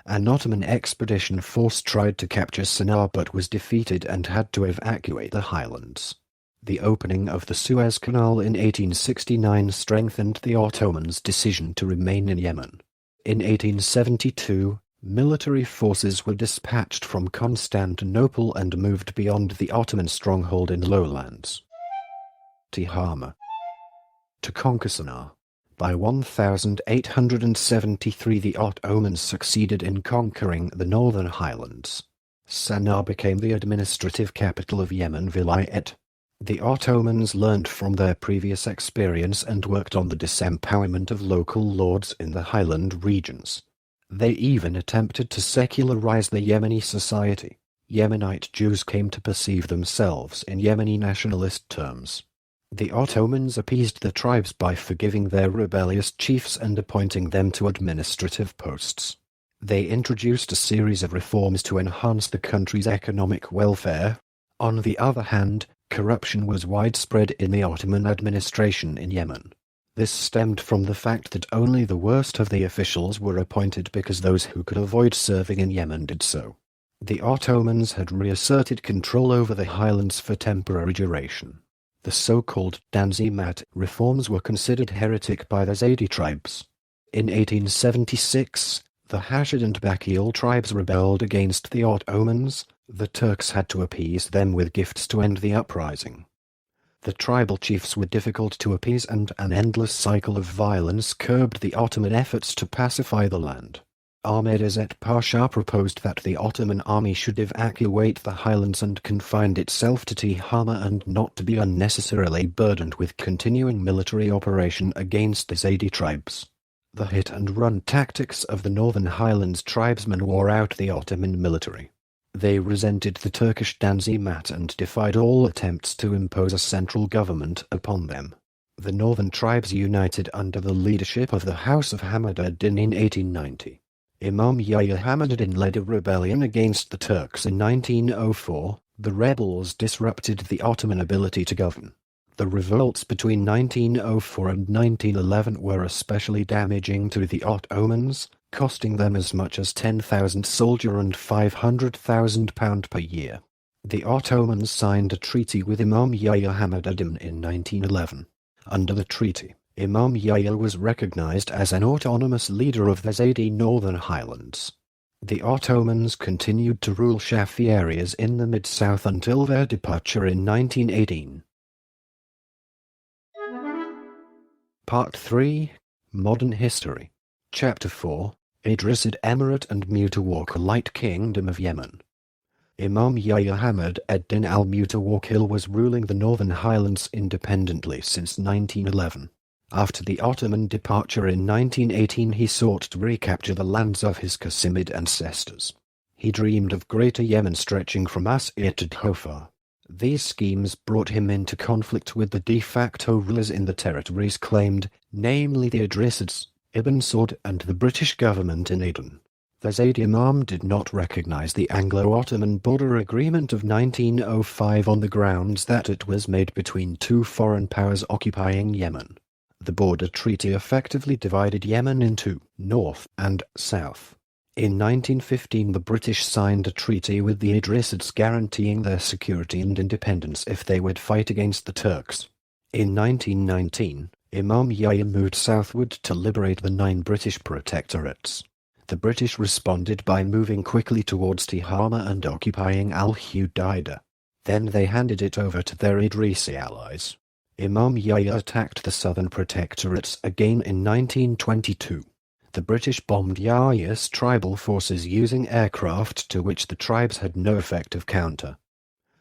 An Ottoman expedition force tried to capture Sana'a but was defeated and had to evacuate the highlands. The opening of the Suez Canal in 1869 strengthened the Ottomans' decision to remain in Yemen. In 1872, military forces were dispatched from Constantinople and moved beyond the Ottoman stronghold in lowlands Tihama to conquer Sana'a. By 1873 the Ottomans succeeded in conquering the northern highlands. Sana'a became the administrative capital of Yemen Vilayet. The Ottomans learned from their previous experience and worked on the disempowerment of local lords in the highland regions. They even attempted to secularize the Yemeni society. Yemenite Jews came to perceive themselves in Yemeni nationalist terms. The Ottomans appeased the tribes by forgiving their rebellious chiefs and appointing them to administrative posts. They introduced a series of reforms to enhance the country's economic welfare. On the other hand, corruption was widespread in the Ottoman administration in Yemen. This stemmed from the fact that only the worst of the officials were appointed because those who could avoid serving in Yemen did so. The Ottomans had reasserted control over the highlands for temporary duration. The so-called Tanzimat reforms were considered heretic by the Zaidi tribes. In 1876, the Hashid and Bakil tribes rebelled against the Ottomans. The Turks had to appease them with gifts to end the uprising. The tribal chiefs were difficult to appease and an endless cycle of violence curbed the Ottoman efforts to pacify the land. Ahmed Izzet Pasha proposed that the Ottoman army should evacuate the highlands and confine itself to Tihama and not to be unnecessarily burdened with continuing military operation against the Zaidi tribes. The hit-and-run tactics of the northern highlands tribesmen wore out the Ottoman military. They resented the Turkish Tanzimat and defied all attempts to impose a central government upon them. The northern tribes united under the leadership of the House of Hamad ad-Din in 1890. Imam Yahya Hamad ad-Din led a rebellion against the Turks in 1904. The rebels disrupted the Ottoman ability to govern. The revolts between 1904 and 1911 were especially damaging to the Ottomans, costing them as much as 10,000 soldiers and £500,000 per year. The Ottomans signed a treaty with Imam Yahya Hamad ad-Din in 1911. Under the treaty, Imam Yahya was recognized as an autonomous leader of the Zaidi Northern Highlands. The Ottomans continued to rule Shafi areas in the Mid-South until their departure in 1918. Part 3. Modern History. Chapter 4. Idrisid Emirate and Mutawakilite Kingdom of Yemen. Imam Yahya Hamad ad-Din al-Mutawakil was ruling the Northern Highlands independently since 1911. After the Ottoman departure in 1918 he sought to recapture the lands of his Qasimid ancestors. He dreamed of Greater Yemen stretching from Asir to Dhofar. These schemes brought him into conflict with the de facto rulers in the territories claimed, namely the Idrisids, Ibn Saud and the British government in Aden. The Zaidi Imam did not recognize the Anglo-Ottoman border agreement of 1905 on the grounds that it was made between two foreign powers occupying Yemen. The border treaty effectively divided Yemen into north and south. In 1915 the British signed a treaty with the Idrisids guaranteeing their security and independence if they would fight against the Turks. In 1919, Imam Yahya moved southward to liberate the 9 British protectorates. The British responded by moving quickly towards Tihama and occupying Al-Hudaydah. Then they handed it over to their Idrisi allies. Imam Yahya attacked the southern protectorates again in 1922. The British bombed Yahya's tribal forces using aircraft to which the tribes had no effective counter.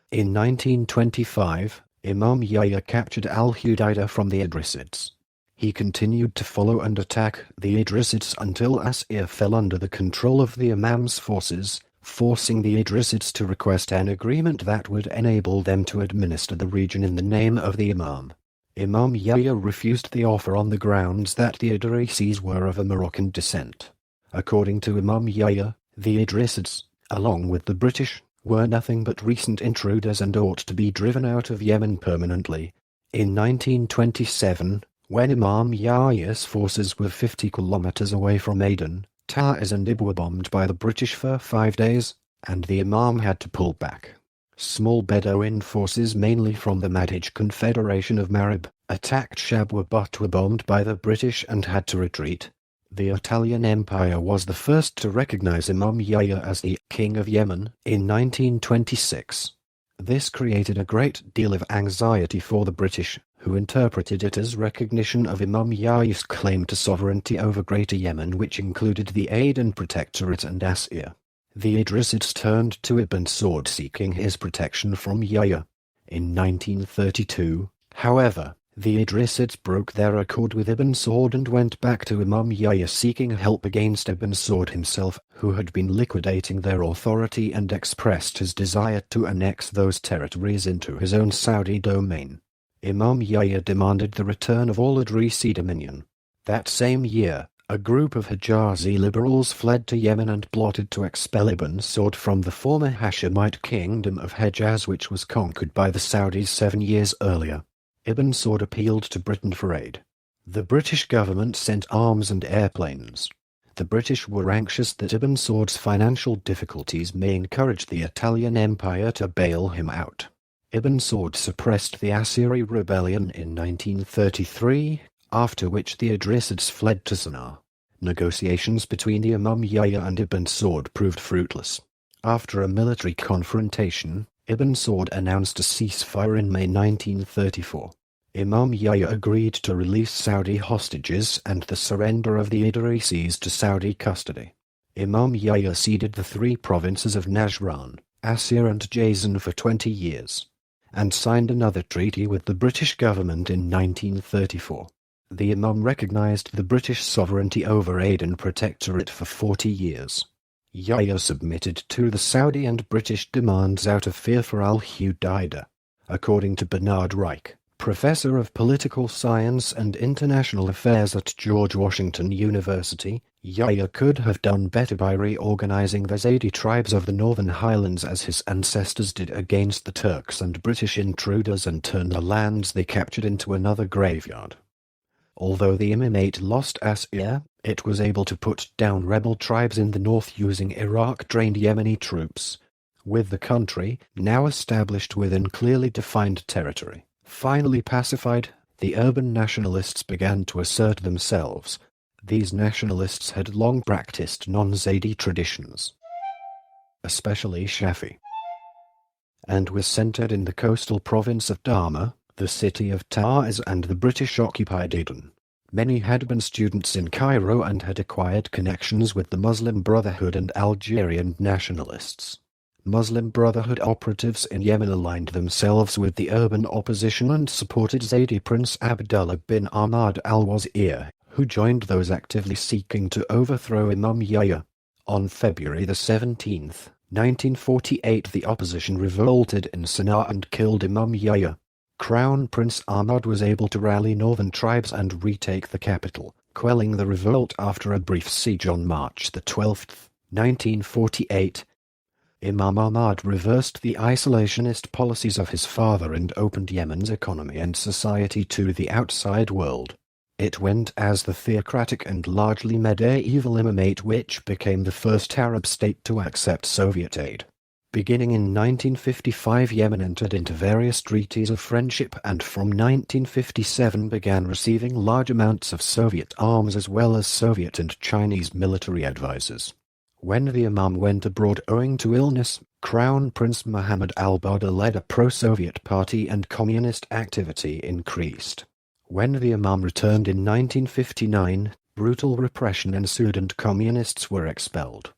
In 1925, Imam Yahya captured Al-Hudaydah from the Idrisids. He continued to follow and attack the Idrisids until Asir fell under the control of the Imam's forces, forcing the Idrisids to request an agreement that would enable them to administer the region in the name of the Imam. Imam Yahya refused the offer on the grounds that the Idrisis were of a Moroccan descent. According to Imam Yahya, the Idrisids, along with the British, were nothing but recent intruders and ought to be driven out of Yemen permanently. In 1927, When Imam Yahya's forces were 50 kilometers away from Aden, Taiz and Ib were bombed by the British for 5 days, and the Imam had to pull back. Small Bedouin forces mainly from the Madhij Confederation of Marib attacked Shabwa but were bombed by the British and had to retreat. The Italian Empire was the first to recognize Imam Yahya as the King of Yemen in 1926. This created a great deal of anxiety for the British, who interpreted it as recognition of Imam Yahya's claim to sovereignty over Greater Yemen, which included the Aden Protectorate and Asir. The Idrisids turned to Ibn Saud seeking his protection from Yahya. In 1932, however, the Idrisids broke their accord with Ibn Saud and went back to Imam Yahya seeking help against Ibn Saud himself, who had been liquidating their authority and expressed his desire to annex those territories into his own Saudi domain. Imam Yahya demanded the return of all Idrisi dominion. That same year, a group of Hijazi liberals fled to Yemen and plotted to expel Ibn Saud from the former Hashemite kingdom of Hejaz, which was conquered by the Saudis 7 years earlier. Ibn Saud appealed to Britain for aid. The British government sent arms and airplanes. The British were anxious that Ibn Saud's financial difficulties may encourage the Italian Empire to bail him out. Ibn Saud suppressed the Assyri rebellion in 1933, after which the Idrisids fled to Sana'a. Negotiations between the Imam Yahya and Ibn Saud proved fruitless. After a military confrontation, Ibn Saud announced a ceasefire in May 1934. Imam Yahya agreed to release Saudi hostages and the surrender of the Idrisis to Saudi custody. Imam Yahya ceded the 3 provinces of Najran, Asir and Jazan for 20 years, and signed another treaty with the British government in 1934. The Imam recognized the British sovereignty over Aden Protectorate for 40 years. Yahya submitted to the Saudi and British demands out of fear for al-Hudaydah. According to Bernard Reich, professor of political science and international affairs at George Washington University, Yahya could have done better by reorganizing the Zaidi tribes of the Northern Highlands as his ancestors did against the Turks and British intruders and turn the lands they captured into another graveyard. Although the Imamate lost Asir, it was able to put down rebel tribes in the north using Iraq-trained Yemeni troops. With the country, now established within clearly defined territory, finally pacified, the urban nationalists began to assert themselves. These nationalists had long practiced non-Zaidi traditions, especially Shafi, and were centered in the coastal province of Dhamma, the city of Taiz and the British-occupied Aden. Many had been students in Cairo and had acquired connections with the Muslim Brotherhood and Algerian nationalists. Muslim Brotherhood operatives in Yemen aligned themselves with the urban opposition and supported Zaidi Prince Abdullah bin Ahmad al-Wazir, who joined those actively seeking to overthrow Imam Yahya. On February 17, 1948, the opposition revolted in Sana'a and killed Imam Yahya. Crown Prince Ahmad was able to rally northern tribes and retake the capital, quelling the revolt after a brief siege on March 12, 1948. Imam Ahmad reversed the isolationist policies of his father and opened Yemen's economy and society to the outside world. It went as the theocratic and largely medieval Imamate which became the first Arab state to accept Soviet aid. Beginning in 1955, Yemen entered into various treaties of friendship and from 1957 began receiving large amounts of Soviet arms as well as Soviet and Chinese military advisors. When the Imam went abroad owing to illness, Crown Prince Muhammad al-Badr led a pro-Soviet party and communist activity increased. When the Imam returned in 1959, brutal repression ensued and communists were expelled.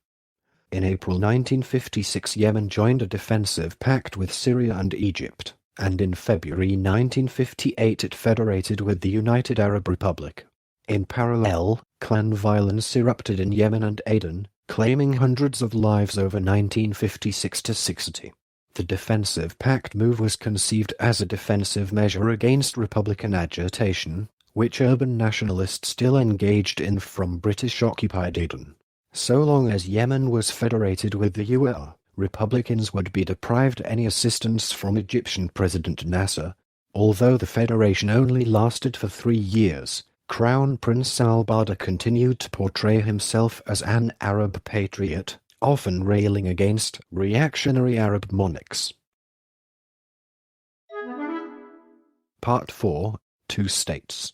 In April 1956, Yemen joined a defensive pact with Syria and Egypt, and in February 1958 it federated with the United Arab Republic. In parallel, clan violence erupted in Yemen and Aden, claiming hundreds of lives over 1956–60. The defensive pact move was conceived as a defensive measure against republican agitation, which urban nationalists still engaged in from British-occupied Aden. So long as Yemen was federated with the UAE, Republicans would be deprived any assistance from Egyptian President Nasser. Although the federation only lasted for 3 years, Crown Prince al-Badr continued to portray himself as an Arab patriot, often railing against reactionary Arab monarchs. Part 4. Two States.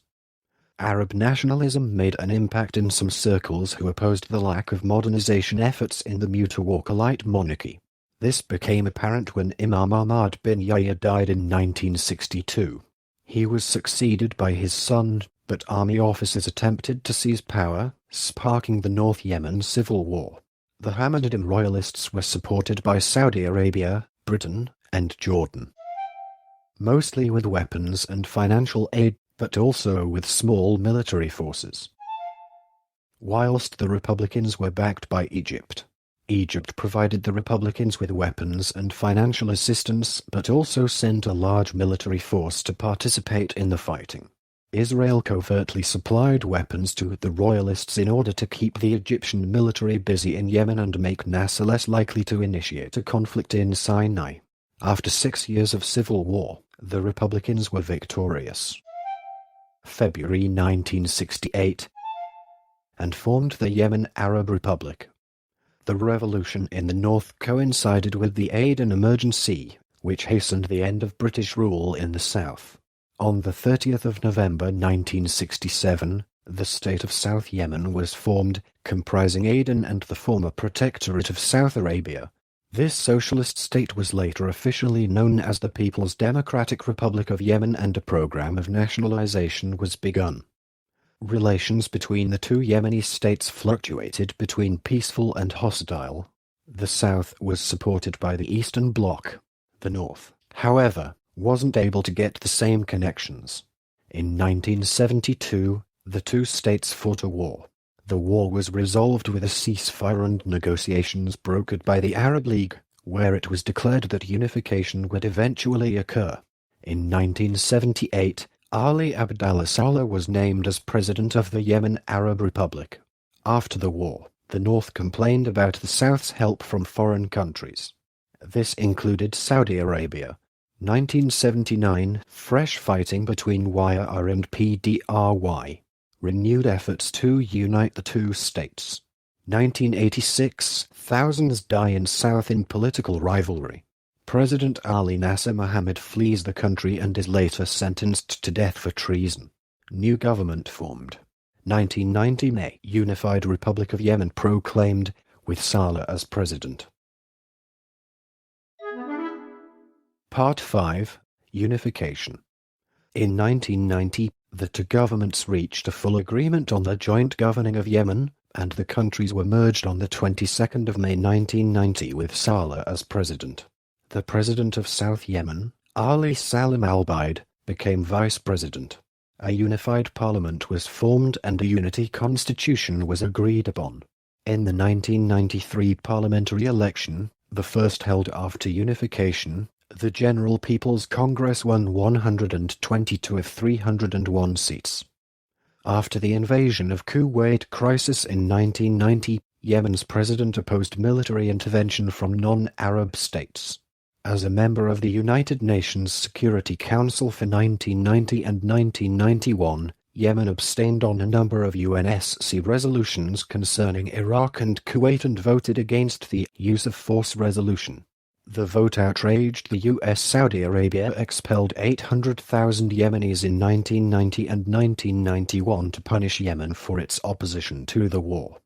Arab nationalism made an impact in some circles who opposed the lack of modernization efforts in the Mutawakkilite monarchy. This became apparent when Imam Ahmad bin Yahya died in 1962. He was succeeded by his son, but army officers attempted to seize power, sparking the North Yemen civil war. The Hamadan royalists were supported by Saudi Arabia, Britain, and Jordan, mostly with weapons and financial aid, but also with small military forces. Whilst the Republicans were backed by Egypt, Egypt provided the Republicans with weapons and financial assistance, but also sent a large military force to participate in the fighting. Israel covertly supplied weapons to the royalists in order to keep the Egyptian military busy in Yemen and make Nasser less likely to initiate a conflict in Sinai. After 6 years of civil war, the Republicans were victorious. February 1968, and formed the Yemen Arab Republic. The revolution in the north coincided with the Aden Emergency, which hastened the end of British rule in the south. On the 30th of November 1967, the state of South Yemen was formed, comprising Aden and the former Protectorate of South Arabia. This socialist state was later officially known as the People's Democratic Republic of Yemen, and a program of nationalization was begun. Relations between the two Yemeni states fluctuated between peaceful and hostile. The south was supported by the Eastern Bloc. The north, however, wasn't able to get the same connections. In 1972, the two states fought a war. The war was resolved with a ceasefire and negotiations brokered by the Arab League, where it was declared that unification would eventually occur. In 1978, Ali Abdallah Saleh was named as president of the Yemen Arab Republic. After the war, the North complained about the South's help from foreign countries. This included Saudi Arabia. 1979, fresh fighting between YR and PDRY. Renewed efforts to unite the two states. 1986, thousands die in South in political rivalry. President Ali Nasser Mohammed flees the country and is later sentenced to death for treason. New government formed. 1990, May, Unified Republic of Yemen proclaimed, with Saleh as president. Part 5. Unification. In 1990, the two governments reached a full agreement on the joint governing of Yemen, and the countries were merged on the 22nd of May 1990 with Saleh as president. The president of South Yemen, Ali Salim al-Baid, became vice president. A unified parliament was formed and a unity constitution was agreed upon. In the 1993 parliamentary election, the first held after unification, the General People's Congress won 122 of 301 seats. After the invasion of Kuwait crisis in 1990, Yemen's president opposed military intervention from non-Arab states. As a member of the United Nations Security Council for 1990 and 1991, Yemen abstained on a number of UNSC resolutions concerning Iraq and Kuwait and voted against the use of force resolution. The vote outraged the U.S. Saudi Arabia expelled 800,000 Yemenis in 1990 and 1991 to punish Yemen for its opposition to the war.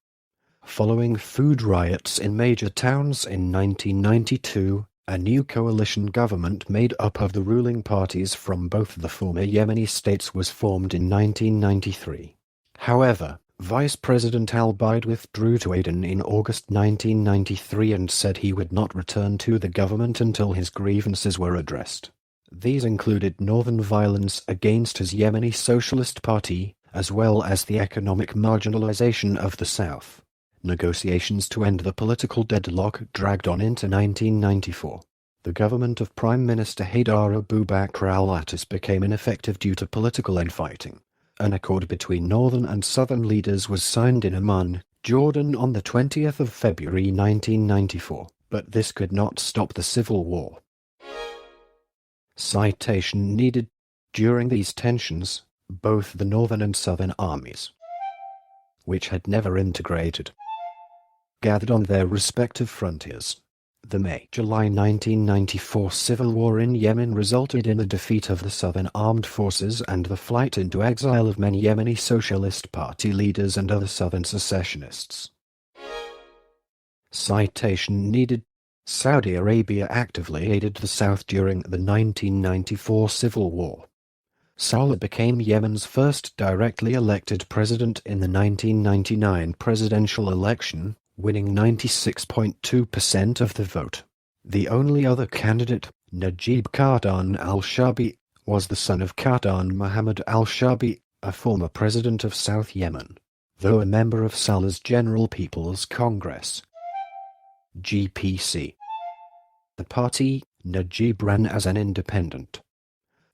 Following food riots in major towns in 1992, a new coalition government made up of the ruling parties from both the former Yemeni states was formed in 1993. However, Vice President al-Baid withdrew to Aden in August 1993 and said he would not return to the government until his grievances were addressed. These included northern violence against his Yemeni Socialist Party, as well as the economic marginalization of the South. Negotiations to end the political deadlock dragged on into 1994. The government of Prime Minister Haidar Abu Bakr al-Attis became ineffective due to political infighting. An accord between northern and southern leaders was signed in Amman, Jordan on the 20th of February 1994, but this could not stop the civil war. Citation needed. During these tensions, both the Northern and Southern armies, which had never integrated, gathered on their respective frontiers. The May-July 1994 civil war in Yemen resulted in the defeat of the Southern Armed Forces and the flight into exile of many Yemeni Socialist Party leaders and other Southern secessionists. Citation needed. Saudi Arabia actively aided the South during the 1994 civil war. Saleh became Yemen's first directly elected president in the 1999 presidential election, winning 96.2% of the vote. The only other candidate, Najib Qahtani al-Shabi, was the son of Qahtani Muhammad al-Shabi, a former president of South Yemen, though a member of Saleh's General People's Congress (GPC). The party, Najib ran as an independent.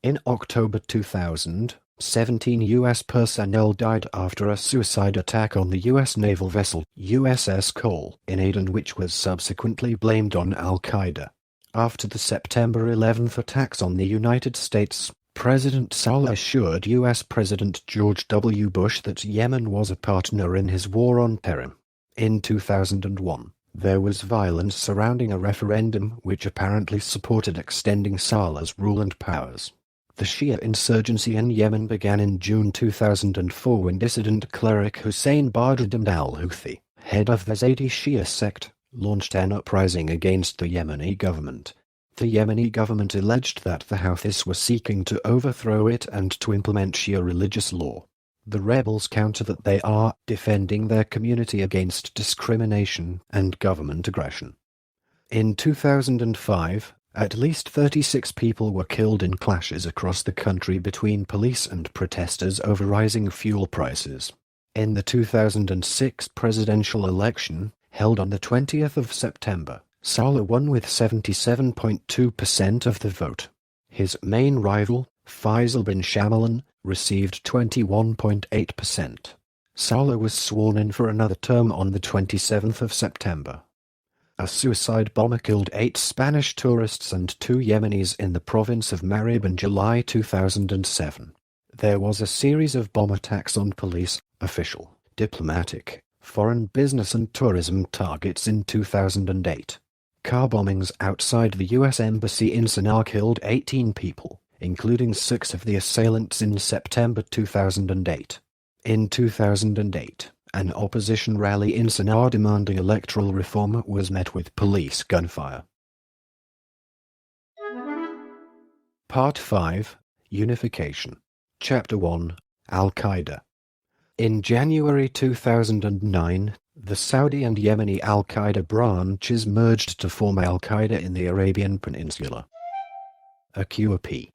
In October 2000, 17 U.S. personnel died after a suicide attack on the U.S. naval vessel USS Cole in Aden, which was subsequently blamed on al-Qaeda. After the September 11 attacks on the United States, President Saleh assured U.S. President George W. Bush that Yemen was a partner in his war on terror. In 2001, there was violence surrounding a referendum which apparently supported extending Saleh's rule and powers. The Shia insurgency in Yemen began in June 2004 when dissident cleric Hussein Badruddin al-Houthi, head of the Zaydi Shia sect, launched an uprising against the Yemeni government. The Yemeni government alleged that the Houthis were seeking to overthrow it and to implement Shia religious law. The rebels counter that they are defending their community against discrimination and government aggression. In 2005, at least 36 people were killed in clashes across the country between police and protesters over rising fuel prices. In the 2006 presidential election, held on the 20th of September, Saleh won with 77.2% of the vote. His main rival, Faisal bin Shamalan, received 21.8%. Saleh was sworn in for another term on the 27th of September. A suicide bomber killed 8 Spanish tourists and 2 Yemenis in the province of Marib in July 2007. There was a series of bomb attacks on police, official, diplomatic, foreign business and tourism targets in 2008. Car bombings outside the U.S. Embassy in Sana'a killed 18 people, including 6 of the assailants in September 2008. In 2008, an opposition rally in Sana'a demanding electoral reform was met with police gunfire. Part 5, Unification. Chapter 1, Al-Qaeda. In January 2009, the Saudi and Yemeni Al-Qaeda branches merged to form Al-Qaeda in the Arabian Peninsula. AQAP.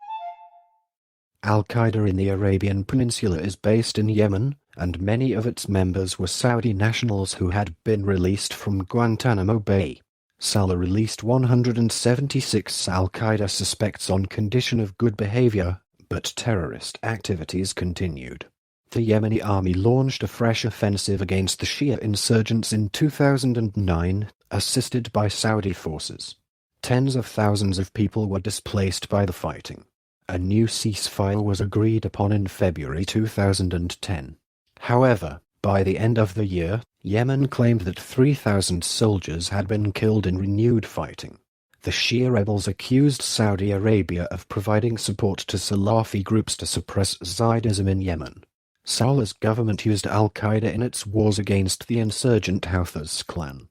Al-Qaeda in the Arabian Peninsula is based in Yemen, and many of its members were Saudi nationals who had been released from Guantanamo Bay. Saleh released 176 Al-Qaeda suspects on condition of good behavior, but terrorist activities continued. The Yemeni army launched a fresh offensive against the Shia insurgents in 2009, assisted by Saudi forces. Tens of thousands of people were displaced by the fighting. A new ceasefire was agreed upon in February 2010. However, by the end of the year, Yemen claimed that 3,000 soldiers had been killed in renewed fighting. The Shia rebels accused Saudi Arabia of providing support to Salafi groups to suppress Zaydism in Yemen. Saleh's government used Al-Qaeda in its wars against the insurgent Houthis clan.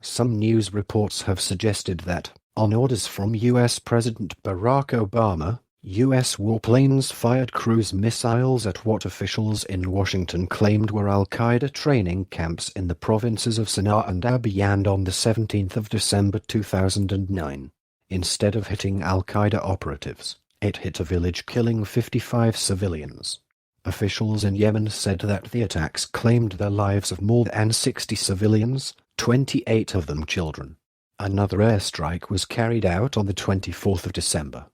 Some news reports have suggested that, on orders from U.S. President Barack Obama, U.S. warplanes fired cruise missiles at what officials in Washington claimed were Al-Qaeda training camps in the provinces of Sana'a and Abyan on the 17th of December 2009. Instead of hitting Al-Qaeda operatives, it hit a village, killing 55 civilians. Officials in Yemen said that the attacks claimed the lives of more than 60 civilians, 28 of them children. Another airstrike was carried out on the 24th of December.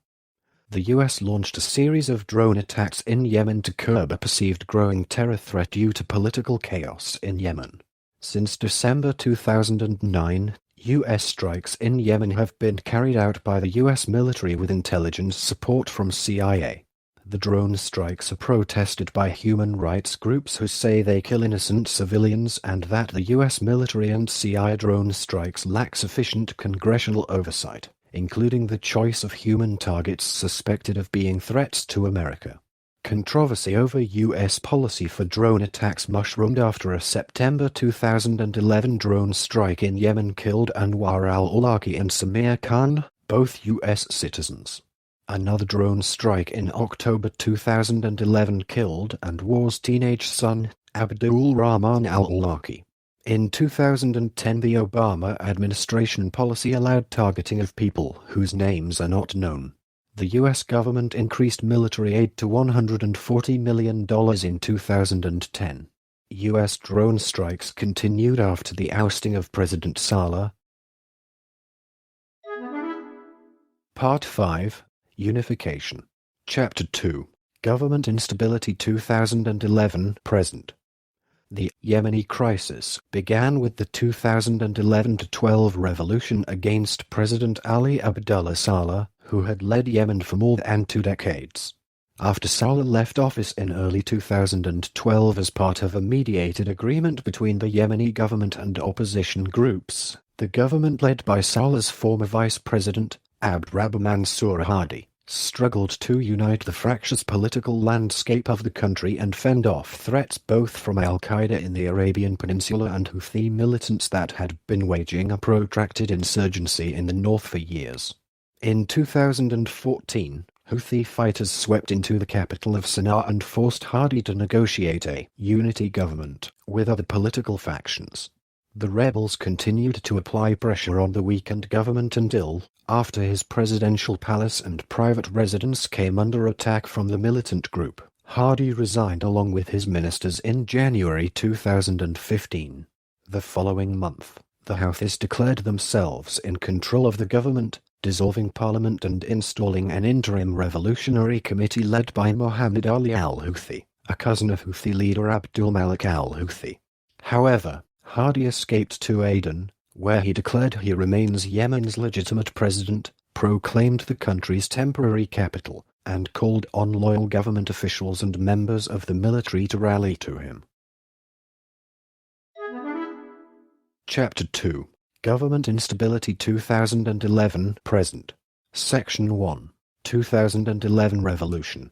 The U.S. launched a series of drone attacks in Yemen to curb a perceived growing terror threat due to political chaos in Yemen. Since December 2009, U.S. strikes in Yemen have been carried out by the U.S. military with intelligence support from CIA. The drone strikes are protested by human rights groups who say they kill innocent civilians and that the U.S. military and CIA drone strikes lack sufficient congressional oversight, including the choice of human targets suspected of being threats to America. Controversy over U.S. policy for drone attacks mushroomed after a September 2011 drone strike in Yemen killed Anwar al-Awlaki and Samir Khan, both U.S. citizens. Another drone strike in October 2011 killed Anwar's teenage son, Abdul Rahman al-Awlaki. In 2010, the Obama administration policy allowed targeting of people whose names are not known. The U.S. government increased military aid to $140 million in 2010. U.S. drone strikes continued after the ousting of President Saleh. Part 5. Unification. Chapter 2. Government Instability 2011-present. The Yemeni crisis began with the 2011-12 revolution against President Ali Abdullah Saleh, who had led Yemen for more than 2 decades. After Saleh left office in early 2012 as part of a mediated agreement between the Yemeni government and opposition groups, the government led by Saleh's former vice president, Abd Mansur Hadi, struggled to unite the fractious political landscape of the country and fend off threats both from al-Qaeda in the Arabian Peninsula and Houthi militants that had been waging a protracted insurgency in the north for years. In 2014, Houthi fighters swept into the capital of Sana'a and forced Hadi to negotiate a unity government with other political factions. The rebels continued to apply pressure on the weakened government until, after his presidential palace and private residence came under attack from the militant group, Hadi resigned along with his ministers in January 2015. The following month, the Houthis declared themselves in control of the government, dissolving parliament and installing an interim revolutionary committee led by Mohammed Ali al-Houthi, a cousin of Houthi leader Abdul Malik al-Houthi. However, Hadi escaped to Aden, where he declared he remains Yemen's legitimate president, proclaimed the country's temporary capital, and called on loyal government officials and members of the military to rally to him. Chapter 2. Government Instability 2011-present. Section 1. 2011 Revolution.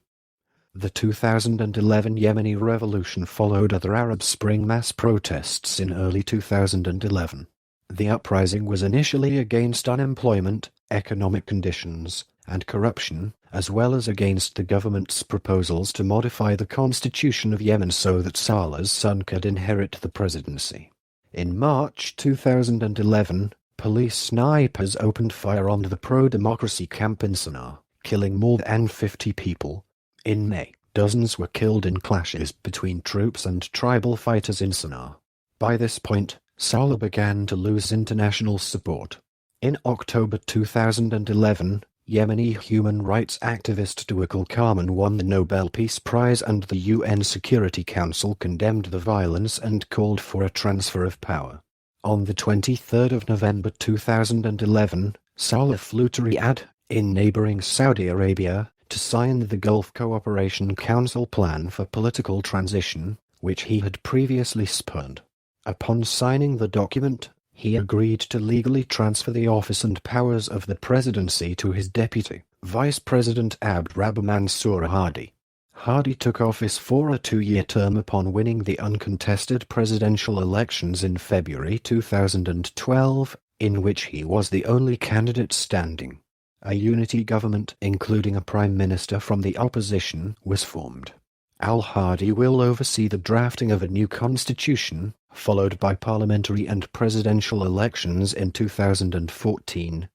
The 2011 Yemeni Revolution followed other Arab Spring mass protests in early 2011. The uprising was initially against unemployment, economic conditions, and corruption, as well as against the government's proposals to modify the constitution of Yemen so that Saleh's son could inherit the presidency. In March 2011, police snipers opened fire on the pro-democracy camp in Sana'a, killing more than 50 people. In May, dozens were killed in clashes between troops and tribal fighters in Sana'a. By this point, Saleh began to lose international support. In October 2011, Yemeni human rights activist Dawakal Karman won the Nobel Peace Prize and the UN Security Council condemned the violence and called for a transfer of power. On the 23rd of November 2011, Saleh flew to Riyadh, in neighboring Saudi Arabia, to sign the Gulf Cooperation Council Plan for Political Transition, which he had previously spurned. Upon signing the document, he agreed to legally transfer the office and powers of the presidency to his deputy, Vice President Abd Mansur Hadi. Hadi took office for a 2-year term upon winning the uncontested presidential elections in February 2012, in which he was the only candidate standing. A unity government, including a prime minister from the opposition, was formed. Al-Hadi will oversee the drafting of a new constitution, followed by parliamentary and presidential elections in 2014.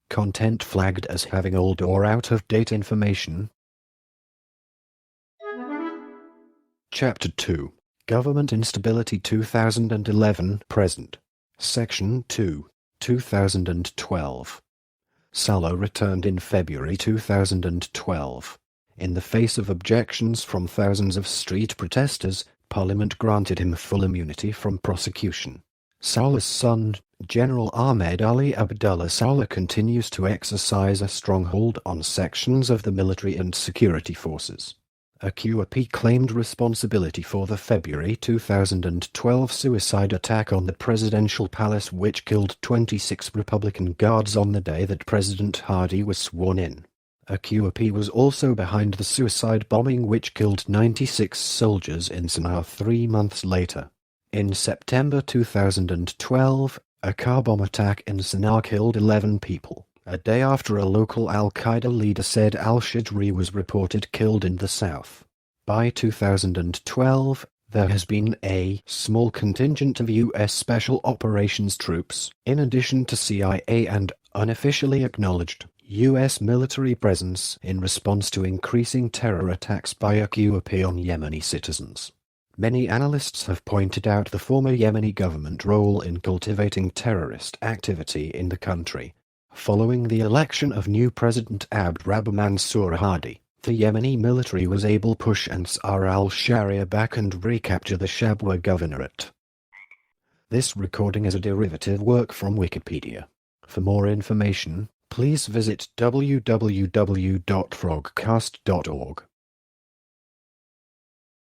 Content flagged as having old or out-of-date information. Chapter 2. Government Instability 2011-present. Section 2. 2012. Saleh returned in February 2012. In the face of objections from thousands of street protesters, Parliament granted him full immunity from prosecution. Saleh's son, General Ahmed Ali Abdullah Saleh continues to exercise a stronghold on sections of the military and security forces. A QAP claimed responsibility for the February 2012 suicide attack on the presidential palace, which killed 26 Republican guards on the day that President Hadi was sworn in. A QAP was also behind the suicide bombing which killed 96 soldiers in Sana'a 3 months later. In September 2012, a car bomb attack in Sana'a killed 11 people, a day after a local al-Qaeda leader said al-Shadri was reported killed in the south. By 2012, there has been a small contingent of U.S. Special Operations troops, in addition to CIA and unofficially acknowledged U.S. military presence in response to increasing terror attacks by a QAP on Yemeni citizens. Many analysts have pointed out the former Yemeni government role in cultivating terrorist activity in the country. Following the election of new President Abd Rabbu Mansur Hadi, the Yemeni military was able to push Ansar al-Sharia back and recapture the Shabwa governorate. This recording is a derivative work from Wikipedia. For more information, please visit www.frogcast.org.